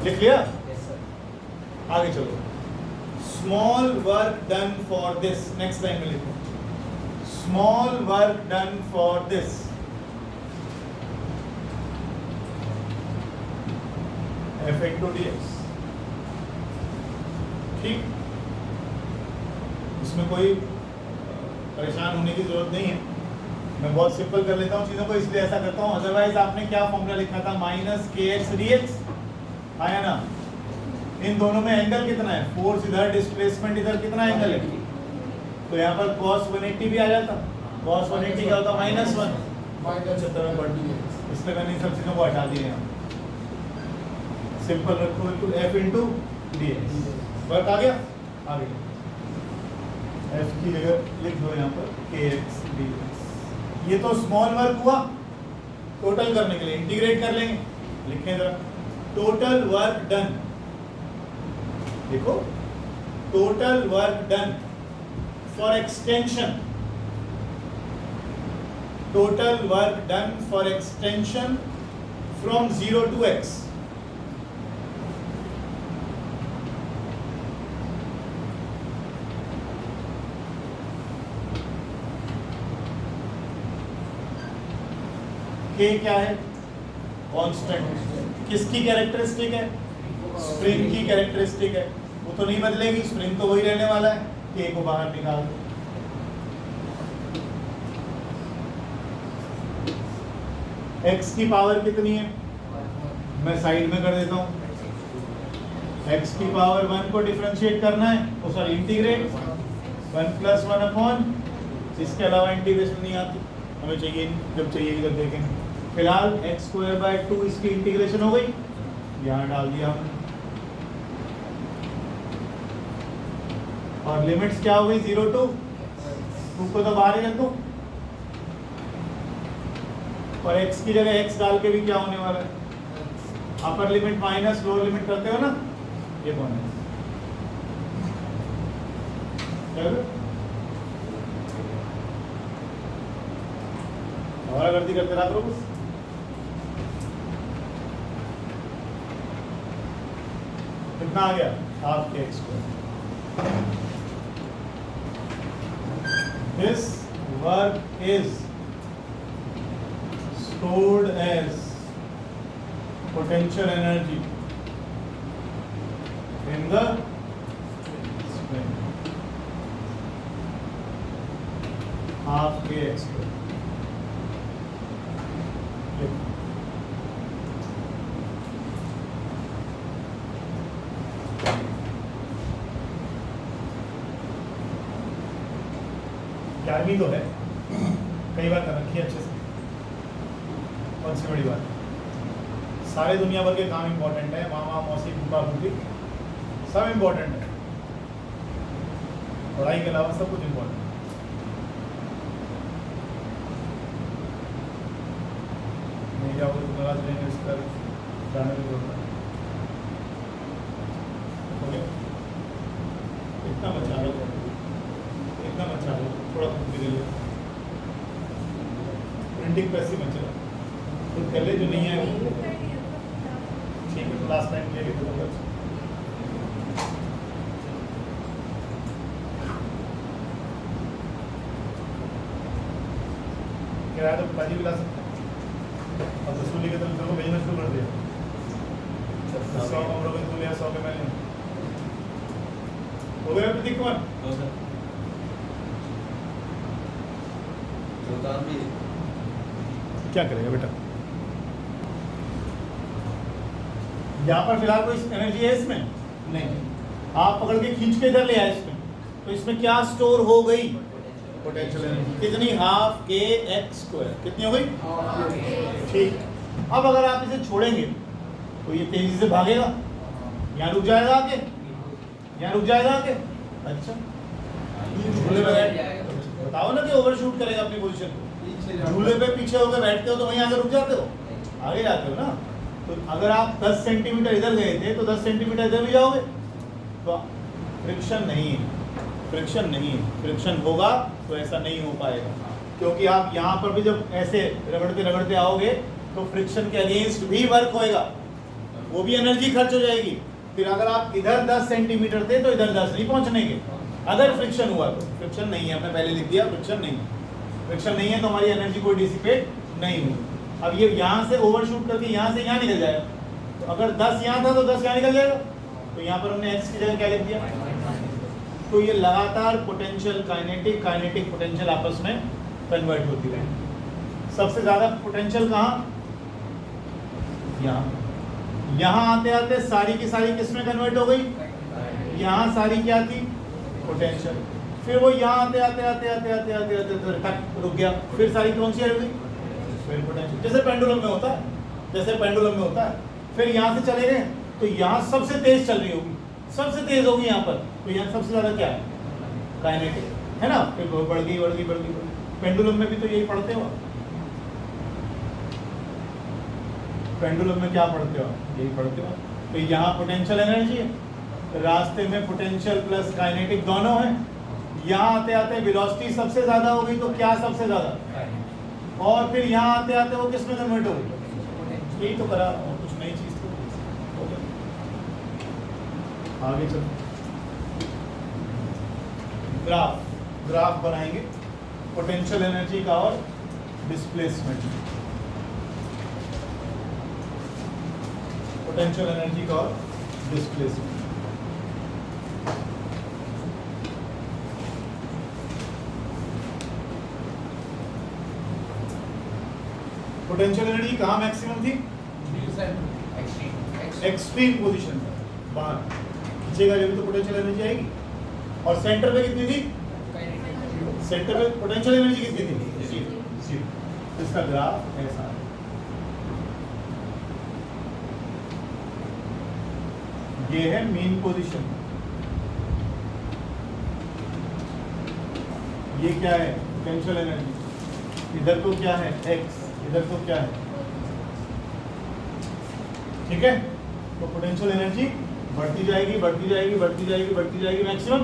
लिख लिया? आगे चलो। Small work done for this, next line में लिखो, small work done for this F into dx। ठीक, इसमें कोई परेशान होने की जरूरत नहीं है, मैं बहुत सिंपल कर लेता हूँ चीज़ों को, इसलिए ऐसा करता हूँ। अदरवाइज आपने क्या फॉर्मूला लिखा था, माइनस kx dx, आया ना। इन दोनों में एंगल कितना है, फोर्स इधर, डिस्प्लेसमेंट इधर, कितना एंगल है, तो यहाँ पर cos 180 भी आ जाता। cos 180 क्या होता, -1, इसलिए मैंने इन सब चीज़ों को हटा दिया यहाँ। सिंपल रखो, बिल्कुल F into dx। वर्क आ गया, आगे F की जगह लिख दो यहाँ पर kx dx। ये तो स्मॉल वर्क हुआ, टोटल करने के लिए इंटीग्रेट कर लेंगे, लिखें जरा। टोटल वर्क डन, देखो, total work done for extension, total work done for extension from 0 to x। K क्या है, कांस्टेंट। किसकी कैरेक्टरिस्टिक है, स्प्रिंग की कैरेक्टरिस्टिक है, वो तो नहीं बदलेगी, स्प्रिंग तो वही रहने वाला है। K को बाहर निकाल दो। x की पावर कितनी है, मैं साइड में कर देता हूँ। x की पावर 1 को डिफरेंशिएट करना है, ओ सॉरी इंटीग्रेट, 1 + 1 अपॉन, इसके अलावा इंटीग्रेशन नहीं आती, हमें चाहिए, जब चाहिए जब देखेंगे। फिलहाल x²/2 इसकी इंटीग्रेशन हो गई, यहाँ डाल दिया हमने, और लिमिट्स क्या हो गई, 0 to 2 को तो बाहर ही रख दो। और x की जगह x डाल के भी क्या होने वाला है, upper limit minus lower limit करते हो ना, ये कौन है, और गलती करते रहा करो बस। कितना आ गया, हाफ के x square. This work is stored as potential energy in the spring, half kx square. ग्यारहवीं तो है, कई बार कर रखी है अच्छे से। कौन सी बड़ी बात, सारे दुनिया भर के काम इंपॉर्टेंट है, मामा मौसी फूफा फूफी सब इंपॉर्टेंट है, पढ़ाई के अलावा सब कुछ इंपॉर्टेंट है। नहीं जाओगे तो नाराज रहेंगे, इस पर जाने की जरूरत है। हो गया, इतना बचा लो, इतना बचा लो, थोड़ा खुद भी ले लो, प्रिंटिंग प्रेस ही बच रहा खुद कर ले, जो नहीं है ठीक है, तो लास्ट टाइम ले भी तो किराया तो पिताजी भी ला सकते हैं, अब वसूली के तरफ को भेजना शुरू कर दिया, 100 कमरों के तुम लिया, 100 के मैंने हो गया। प्रतीक कुमार क्या करेगा बेटा, यहाँ पर फिलहाल कोई एनर्जी है इसमें नहीं, आप पकड़ के खींच के इधर ले आए इसमें, तो इसमें क्या स्टोर हो गई, पोटेंशियल एनर्जी कितनी, हाफ के एक्स स्क्वायर, कितनी हो गई, ठीक। अब अगर आप इसे छोड़ेंगे तो ये तेजी से भागेगा, यहाँ रुक जाएगा आके, यहाँ रुक जाएगा आके, अच्छा झूले पे बताओ ना कि ओवरशूट करेगा अपनी पोजीशन को, झूले पे पीछे होकर बैठते हो तो वहीं आगे रुक जाते हो, आगे जाते हो ना। तो अगर आप 10 सेंटीमीटर इधर गए थे तो 10 सेंटीमीटर इधर भी जाओगे, तो फ्रिक्शन नहीं है, फ्रिक्शन नहीं है, फ्रिक्शन होगा तो ऐसा नहीं हो पाएगा, क्योंकि आप यहाँ पर भी जब ऐसे रगड़ते रगड़ते आओगे तो फ्रिक्शन के अगेंस्ट भी वर्क होएगा, वो भी एनर्जी खर्च हो जाएगी। फिर अगर आप इधर 10 सेंटीमीटर थे तो इधर 10 नहीं पहुँचने के, अगर फ्रिक्शन हुआ तो, फ्रिक्शन नहीं है, हमने पहले लिख दिया फ्रिक्शन नहीं है, फ्रिक्शन नहीं है तो हमारी एनर्जी कोई डिसिपेट नहीं हुई। अब ये यहाँ से ओवरशूट करके यहाँ से यहाँ निकल जाएगा, तो अगर 10 यहाँ था तो 10 यहाँ निकल जाएगा, तो यहाँ पर हमने x की जगह क्या लिख दिया, तो ये लगातार पोटेंशियल काइनेटिक, काइनेटिक पोटेंशियल आपस में कन्वर्ट होती रहे। सबसे ज़्यादा पोटेंशियल कहाँ, यहाँ, यहाँ आते आते सारी की सारी किस में कन्वर्ट हो गई, यहाँ सारी क्या थी, पोटेंशियल, फिर वो यहाँ आते आते आते आते आते आते आते तक रुक गया, फिर सारी कौन सी रुक गई, फिर पोटेंशियल, जैसे पेंडुलम में होता है, जैसे पेंडुलम में होता है। फिर यहाँ से चले गए तो यहाँ सबसे तेज चल रही होगी, सबसे तेज होगी यहाँ पर, तो यहाँ सबसे ज्यादा क्या है, काइनेटिक है ना, फिर बढ़ गई बढ़ गई बढ़ गई। पेंडुलम में भी तो यही पढ़ते हो, पेंडुलम में क्या पढ़ते हो, यही पढ़ते हो। तो यहाँ पोटेंशियल एनर्जी है, रास्ते में पोटेंशियल प्लस काइनेटिक दोनों है, यहाँ आते आते वेलोसिटी सबसे ज्यादा हो गई तो क्या सबसे ज्यादा, और फिर यहाँ आते आते वो किस में कन्वर्ट हो गई, यही तो करा, और कुछ नई चीज तो आगे चलो। ग्राफ, ग्राफ बनाएंगे पोटेंशियल एनर्जी का और डिस्प्लेसमेंट, पोटेंशियल एनर्जी का और डिस्प्लेसमेंट। पोटेंशियल एनर्जी कहाँ मैक्सिमम थी, एक्सट्रीम पोजीशन पर, बाहर खींचेगा जब तो पोटेंशियल एनर्जी आएगी। और सेंटर पे कितनी थी, सेंटर पे पोटेंशियल एनर्जी कितनी थी, जीरो। इसका ग्राफ ऐसा है, ये है मेन पोजीशन, ये क्या है पोटेंशियल एनर्जी, इधर तो क्या है x, इधर तो क्या है, ठीक है। तो पोटेंशियल एनर्जी बढ़ती जाएगी बढ़ती जाएगी बढ़ती जाएगी बढ़ती जाएगी मैक्सिमम,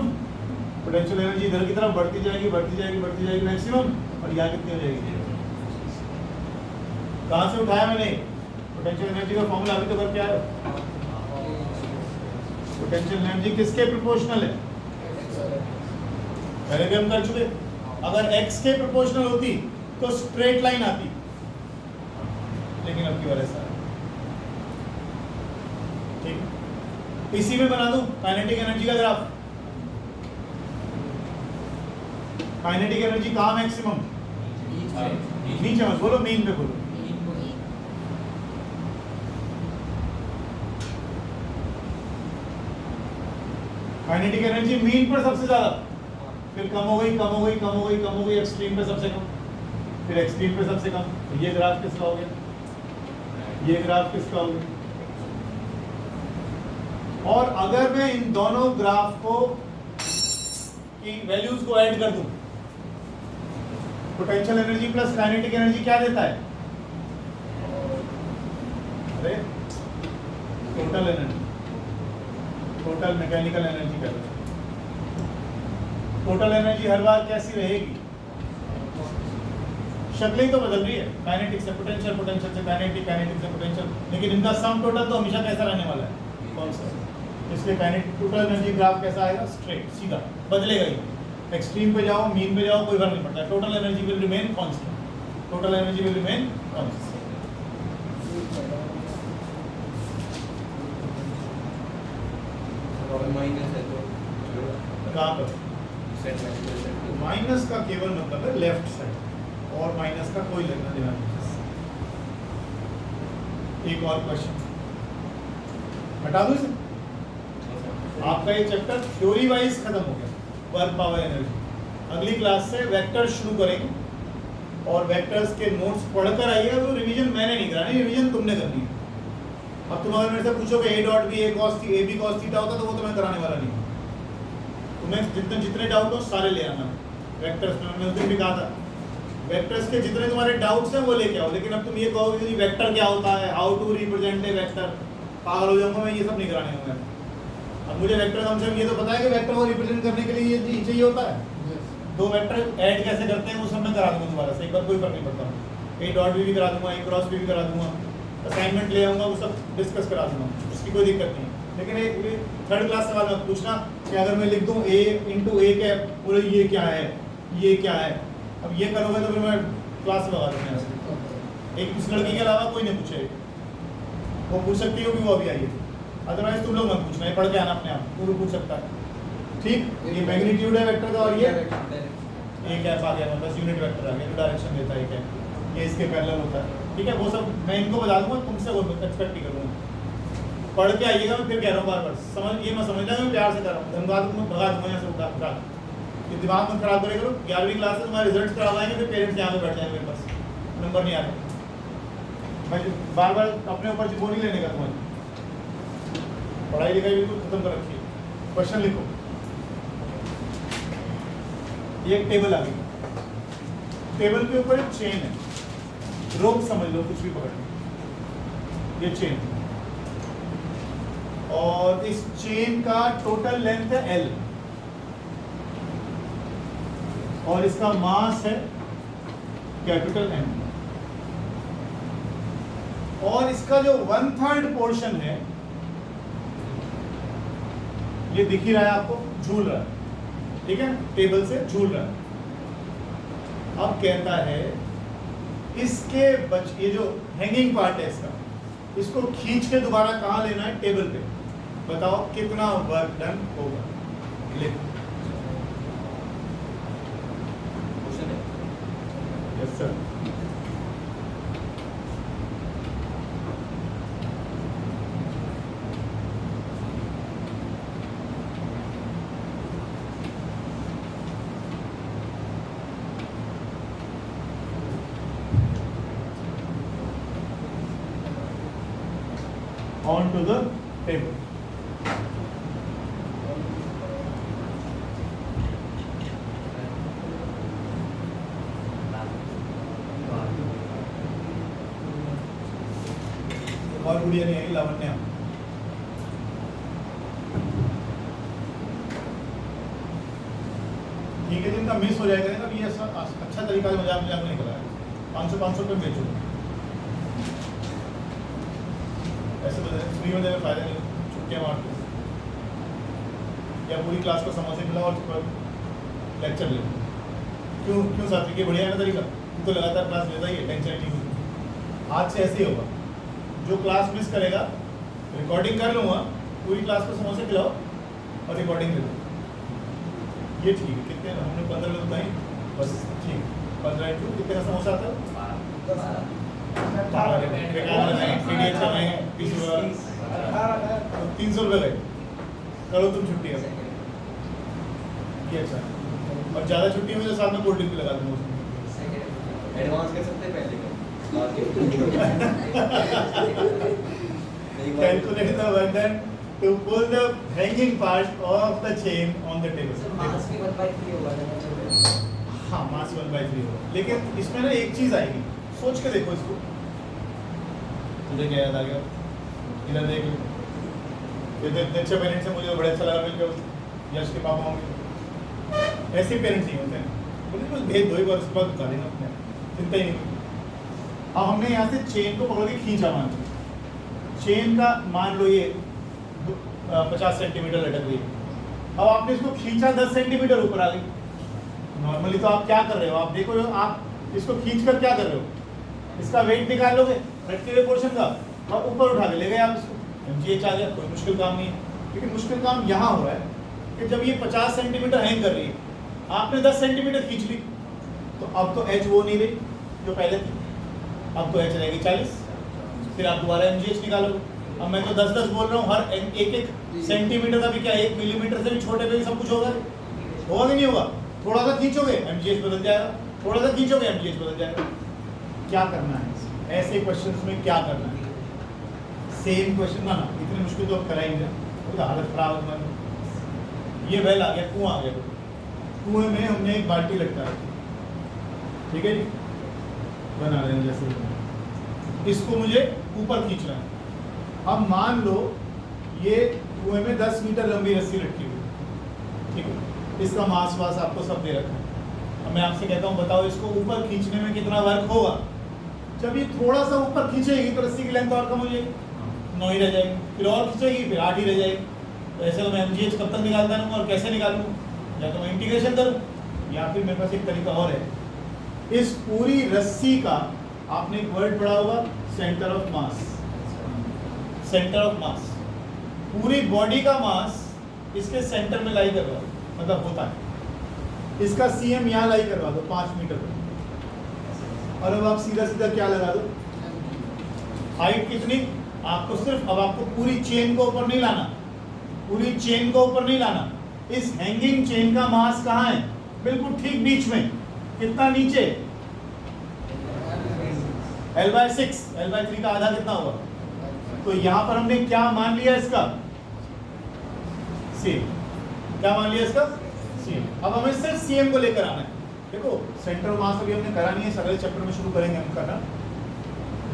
पोटेंशियल एनर्जी इधर की तरफ बढ़ती जाएगी बढ़ती जाएगी बढ़ती जाएगी मैक्सिमम, और यहाँ कितनी हो जाएगी, कहाँ से उठाया मैंने, पोटेंशियल एनर्जी का फॉर्मूला अभी तो करके आया। पोटेंशियल एनर्जी किसके प्रोपोर्शनल है, पहले भी हम कर चुके। अगर x के प्रोपोर्शनल होती तो स्ट्रेट लाइन आती, लेकिन अब की बार ऐसा है, ठीक। इसी में बना दूं काइनेटिक एनर्जी का ग्राफ। काइनेटिक एनर्जी कहाँ मैक्सिमम, नीचे मत बोलो, मीन पे बोलो। काइनेटिक एनर्जी मीन पर सबसे ज्यादा, फिर कम हो गई कम हो गई कम हो गई कम हो गई, एक्सट्रीम पे सबसे कम, फिर एक्सट्रीम पे सबसे कम। तो ये ग्राफ किसका हो गया, ये ग्राफ किसका हो गया। और अगर मैं इन दोनों ग्राफ को की वैल्यूज को ऐड कर दूं, potential energy plus kinetic energy क्या देता है, अरे total energy, total mechanical energy कहते हैं। टोटल एनर्जी हर बार कैसी रहेगी, शक्लें तो बदल रही है, काइनेटिक से पोटेंशियल, पोटेंशियल से काइनेटिक, काइनेटिक से पोटेंशियल, लेकिन इनका सम टोटल तो हमेशा कैसा रहने वाला है, कौन सा। इसलिए काइनेटिक टोटल एनर्जी ग्राफ कैसा आएगा, स्ट्रेट सीधा, बदलेगा ही। एक्सट्रीम पे जाओ मिन पे जाओ कोई फर्क नहीं पड़ता, total energy will remain constant, total energy will remain constant. Minus है तो कहाँ पर, माइनस का केवल मतलब है लेफ्ट साइड, और माइनस का कोई लेना देना नहीं। एक और क्वेश्चन हटा दूं इसे, आपका ये चैप्टर थ्योरी वाइज खत्म हो गया, वर्क पावर एनर्जी। अगली क्लास से वेक्टर शुरू करेंगे, और वेक्टर्स के नोट्स पढ़कर आइएगा। तो रिवीजन मैंने नहीं करानी, रिवीजन तुमने करनी है। अब तुम अगर मेरे से पूछोगे A dot B A cos theta A B cos theta होता, तो वो तो मैं कराने वाला नहीं। तुम्हें जितने डाउट हो सारे ले आना वेक्टर्स में। मैंने उस दिन भी कहा था वेक्टर्स के जितने तुम्हारे डाउट्स हैं वो लेके आओ, लेकिन अब तुम ये कहोगे कि वेक्टर क्या होता है, how to represent a vector, पागल हो जाऊंगा मैं, ये सब नहीं कराने होंगे। अब मुझे वेक्टर कम से कम ये तो पता है कि वेक्टर को रिप्रेजेंट करने के लिए ये चाहिए होता है। दो वेक्टर ऐड कैसे करते हैं वो सब मैं करा दूंगा दोबारा से, एक बार कोई फर्क नहीं पड़ता। ए डॉट भी करा दूंगा, ए क्रॉस भी करा दूंगा, असाइनमेंट ले आऊंगा, वो सब डिस्कस करा दूंगा, उसकी कोई दिक्कत नहीं है। लेकिन एक थर्ड क्लास सवाल मत पूछना कि अगर मैं लिख दूं ए इंटू ए कैप, बोले ये क्या है ये क्या है। अब ये करोगे तो फिर मैं क्लास लगा दूंगा ऐसे। एक उस लड़की के अलावा कोई नहीं पूछे, वो पूछ सकती है कि वो अभी आई है, अदरवाइज तुम लोग मत पूछना, ये पढ़ के आना अपने आप, तू भी पूछ सकता है। ठीक, ये मैग्नीट्यूड है वेक्टर का, और ये कैप आ गया, बस यूनिट वेक्टर आ गया जो डायरेक्शन देता है कैप, ये इसके पैरेलल होता है। ठीक है, वो सब मैं इनको बता दूंगा, तुमसे वो एक्सपेक्ट नहीं करूँगा। पढ़ के आइएगा, मैं फिर कह रहा हूँ बार बार, समझ ये मैं समझना मैं प्यार से कर रहा हूँ, धमका दूंगा भगा दूंगा यहाँ से उठा, ये दिमाग मत खराब करे करो। 11वीं क्लास से तुम्हारे रिजल्ट खराब आएंगे, फिर पेरेंट्स यहाँ पे बैठ जाएंगे मेरे पास, नंबर नहीं आ रहे। मैं बार बार अपने ऊपर वो नहीं लेने का, तुम्हारी पढ़ाई लिखाई बिल्कुल खत्म कर रखी है। क्वेश्चन लिखो, ये एक टेबल आ गई, टेबल के ऊपर एक चेन है, रोप समझ लो, कुछ भी पकड़ लो, ये चेन, और इस चेन का टोटल लेंथ है L, और इसका मास है कैपिटल M, और इसका जो 1/3 पोर्शन है ये दिख ही रहा है आपको, झूल रहा है। ठीक है, टेबल से झूल रहा है। अब कहता है इसके ये जो हैंगिंग पार्ट है इसका, इसको खींच के दोबारा कहाँ लेना है, टेबल पे। बताओ कितना वर्क डन होगा, लिखो। Yes sir, on to the table. और गुड़िया नहीं आएगी, लावण्या। ठीक है, जिनका मिस हो जाएगा ना, ये अच्छा तरीका है, मजाक मजाक नहीं करा है। 500 रुपये बेचो, ऐसे तो फ्री में देने फायदा नहीं, छुट्टियाँ मार दो या पूरी क्लास को समोसे खिलाओ और लेक्चर ले। क्यों साथी, के बढ़िया है ना तरीका, तू तो लगातार क्लास लेता ही है, टेंशन नहीं होगी। आज से ऐसे ही होगा, जो क्लास मिस करेगा रिकॉर्डिंग कर लूँगा, पूरी क्लास को समोसे खिलाओ और रिकॉर्डिंग ले लो। ये ठीक है, कितने हमने 15 लोग बताए बस, ठीक 15 इंटू कितने का समोसा आता है? 300 रुपये गए, करो तुम छुट्टी है। ये अच्छा है, और ज़्यादा छुट्टी हुई तो साथ में कोल्ड ड्रिंक भी लगा दूँगा उसमें। एडवांस कर सकते हैं पहले का। Calculate the work done to pull the hanging part of the chain on the table. मास भी 1/3 होगा ना चल। हाँ, मास 1/3 होगा, लेकिन इसमें ना एक चीज़ आएगी, सोच के देखो इसको। तुझे क्या याद आ गया? इधर देख लो, ये अच्छे पेरेंट्स हैं, मुझे बड़े अच्छा लगा मिलकर यश के पापा होंगे, ऐसे पेरेंट्स ही होते हैं। बोले बस भेज दो, एक बार उसके बाद बता देना अपने, चिंता ही नहीं। अब हमने यहाँ से चेन को पकड़ के खींचा, मान लो चेन का मान लो ये 50 सेंटीमीटर लटक गई। अब आपने इसको खींचा 10 सेंटीमीटर ऊपर आ गई। नॉर्मली तो आप क्या कर रहे हो, आप देखो आप इसको खींच कर क्या कर रहे हो, इसका वेट निकाल लोगे लटके हुए पोर्शन का और ऊपर उठा के ले गए आप इसको, MGH आ गया, कोई मुश्किल काम नहीं है। लेकिन मुश्किल काम यहाँ हो रहा है कि जब ये 50 सेंटीमीटर हैंग कर रही है, आपने 10 सेंटीमीटर खींच ली, तो अब तो H वो नहीं रही जो पहले थी, अब तो H रहेगी 40। फिर आप दोबारा MGH निकालोगे। अब मैं तो 10-10 बोल रहा हूँ, हर एक सेंटीमीटर का भी क्या 1 मिलीमीटर से भी छोटे पे भी सब कुछ होगा कि नहीं होगा? थोड़ा सा खींचोगे MGH बदल जाएगा, थोड़ा सा खींचोगे MGH बदल जाएगा। क्या करना है ऐसे क्वेश्चंस में, क्या करना है? सेम क्वेश्चन ना इतनी मुश्किल तो कराएंगे, तो हालत खराब हो। ये वेल आ गया, कुआं आ गया, कुएं में हमने एक बाल्टी लटका रखी, ठीक है जी, बना रहे हैं जैसे, इसको मुझे ऊपर खींचना है। अब मान लो ये कुएं में 10 मीटर लंबी रस्सी लटकी हुई, ठीक है, इसका मास वास आपको सब दे रखा है। अब मैं आपसे कहता हूँ बताओ इसको ऊपर खींचने में कितना वर्क होगा? जब ये थोड़ा सा ऊपर खींचेगी तो रस्सी की लेंथ और कम हो जाएगी, 9 ही रह जाएगी, फिर और खींचेगी फिर 8 ही रह जाएगी। तो ऐसे तो मैं MGH कब तक निकालता रहूँगा और कैसे निकालूँ? या तो मैं इंटीग्रेशन करूँ या फिर मेरे पास एक तरीका और है। इस पूरी रस्सी का आपने एक वर्ड पढ़ा होगा, centre of mass. Centre of mass, पूरी बॉडी का मास इसके सेंटर में लाई करवा दो, मतलब होता है इसका CM यहाँ लाई करवा दो 5 मीटर पर। और अब आप सीधा सीधा क्या लगा दो, हाइट कितनी आपको, सिर्फ अब आपको पूरी चेन को ऊपर नहीं लाना, पूरी चेन को ऊपर नहीं लाना। इस हैंगिंग चेन का मास कहाँ है? बिल्कुल ठीक बीच में। कितना नीचे? L/6, L/3 का आधा कितना होगा? तो यहाँ पर हमने क्या मान लिया इसका? CM। क्या मान लिया इसका? CM। अब हमें सिर्फ CM को लेकर आना है। देखो सेंट्रल मास अभी हमने करा नहीं है, अगले चैप्टर में शुरू करेंगे हम करना।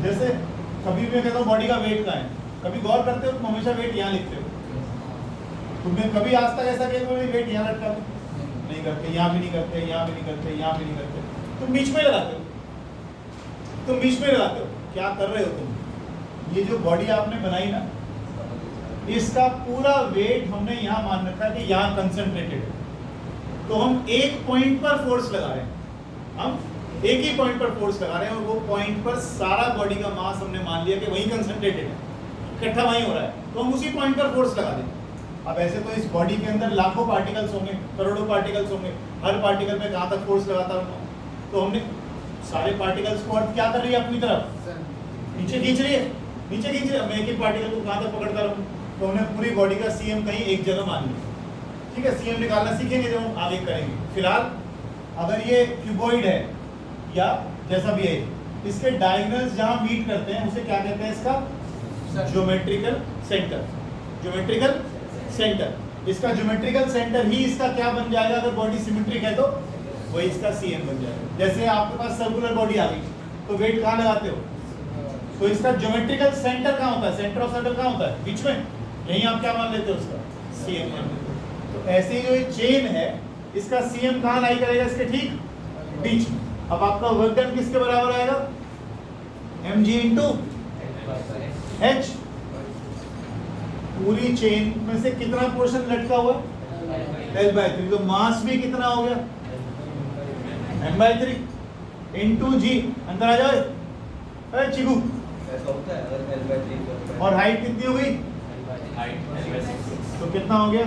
जैसे कभी भी मैं कहता हूँ बॉडी का वेट कहाँ है, कभी गौर करते हो तुम हमेशा वेट यहाँ लिखते हो। तुमने कभी आज तक ऐसा किया कोई वेट यहाँ लटका दो? नहीं करते, यहाँ भी नहीं करते, यहाँ भी नहीं करते, यहाँ भी नहीं करते, तुम बीच में लगाते हो, तुम बीच में लगाते हो। क्या कर रहे हो तुम? ये जो बॉडी आपने बनाई ना, इसका पूरा वेट हमने यहाँ मान रखा है कि यहाँ कंसंट्रेटेड है, तो हम एक पॉइंट पर फोर्स लगा रहे हैं, हम एक ही पॉइंट पर फोर्स लगा रहे हैं और वो पॉइंट पर सारा बॉडी का मास हमने मान लिया कि वहीं कंसंट्रेटेड है, इकट्ठा वहीं हो रहा है, तो हम उसी पॉइंट पर फोर्स लगा देंगे। अब ऐसे तो इस बॉडी के अंदर लाखों पार्टिकल्स होंगे, करोड़ों पार्टिकल्स होंगे, हर पार्टिकल पे कहाँ तक फोर्स लगाता हूँ, तो हमने सारे पार्टिकल्स को अर्थ क्या कर रही है अपनी तरफ, नीचे खींच रही है, नीचे खींच रही है। मैं एक ही पार्टिकल को कहाँ तक पकड़ता रहूँ, तो हमने पूरी बॉडी का CM कहीं एक जगह मान लिया, ठीक है। CM निकालना सीखेंगे जब हम आगे करेंगे। फिलहाल अगर ये क्यूबॉइड है या जैसा भी है, इसके डायगोनल्स जहाँ मीट करते हैं उसे क्या कहते हैं? इसका ज्योमेट्रिकल सेंटर। ज्योमेट्रिकल सेंटर, इसका ज्योमेट्रिकल सेंटर ही इसका क्या बन जाएगा? अगर बॉडी सिमेट्रिक है तो वही इसका CM बन जाएगा। जैसे आपके पास सर्कुलर बॉडी आ गई तो वेट कहाँ लगाते हो? तो इसका ज्योमेट्रिकल सेंटर कहाँ होता है, सेंटर ऑफ सर्कल कहाँ होता है, बीच में, यही आप क्या मान लेते हो उसका, CM मान लेते हो। तो ऐसे जो ये चेन है इसका CM कहाँ लाई करेगा, इसके ठीक बीच में। अब आपका वर्क डन किसके बराबर आएगा, mg इंटू h। पूरी चेन में से कितना पोर्शन लटका हुआ है, L/3, तो मास भी कितना हो गया, m/3 इंटू g। अंदर आ जाओ अरे चिकू, ऐसा होता है अगर L/3 और हाइट कितनी हो गई, तो कितना हो गया,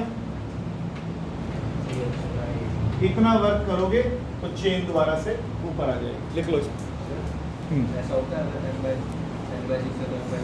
इतना वर्क करोगे तो चेन दोबारा से ऊपर आ जाएगी। लिख लो इसको। ऐसा होता है अगर L/6 से L/3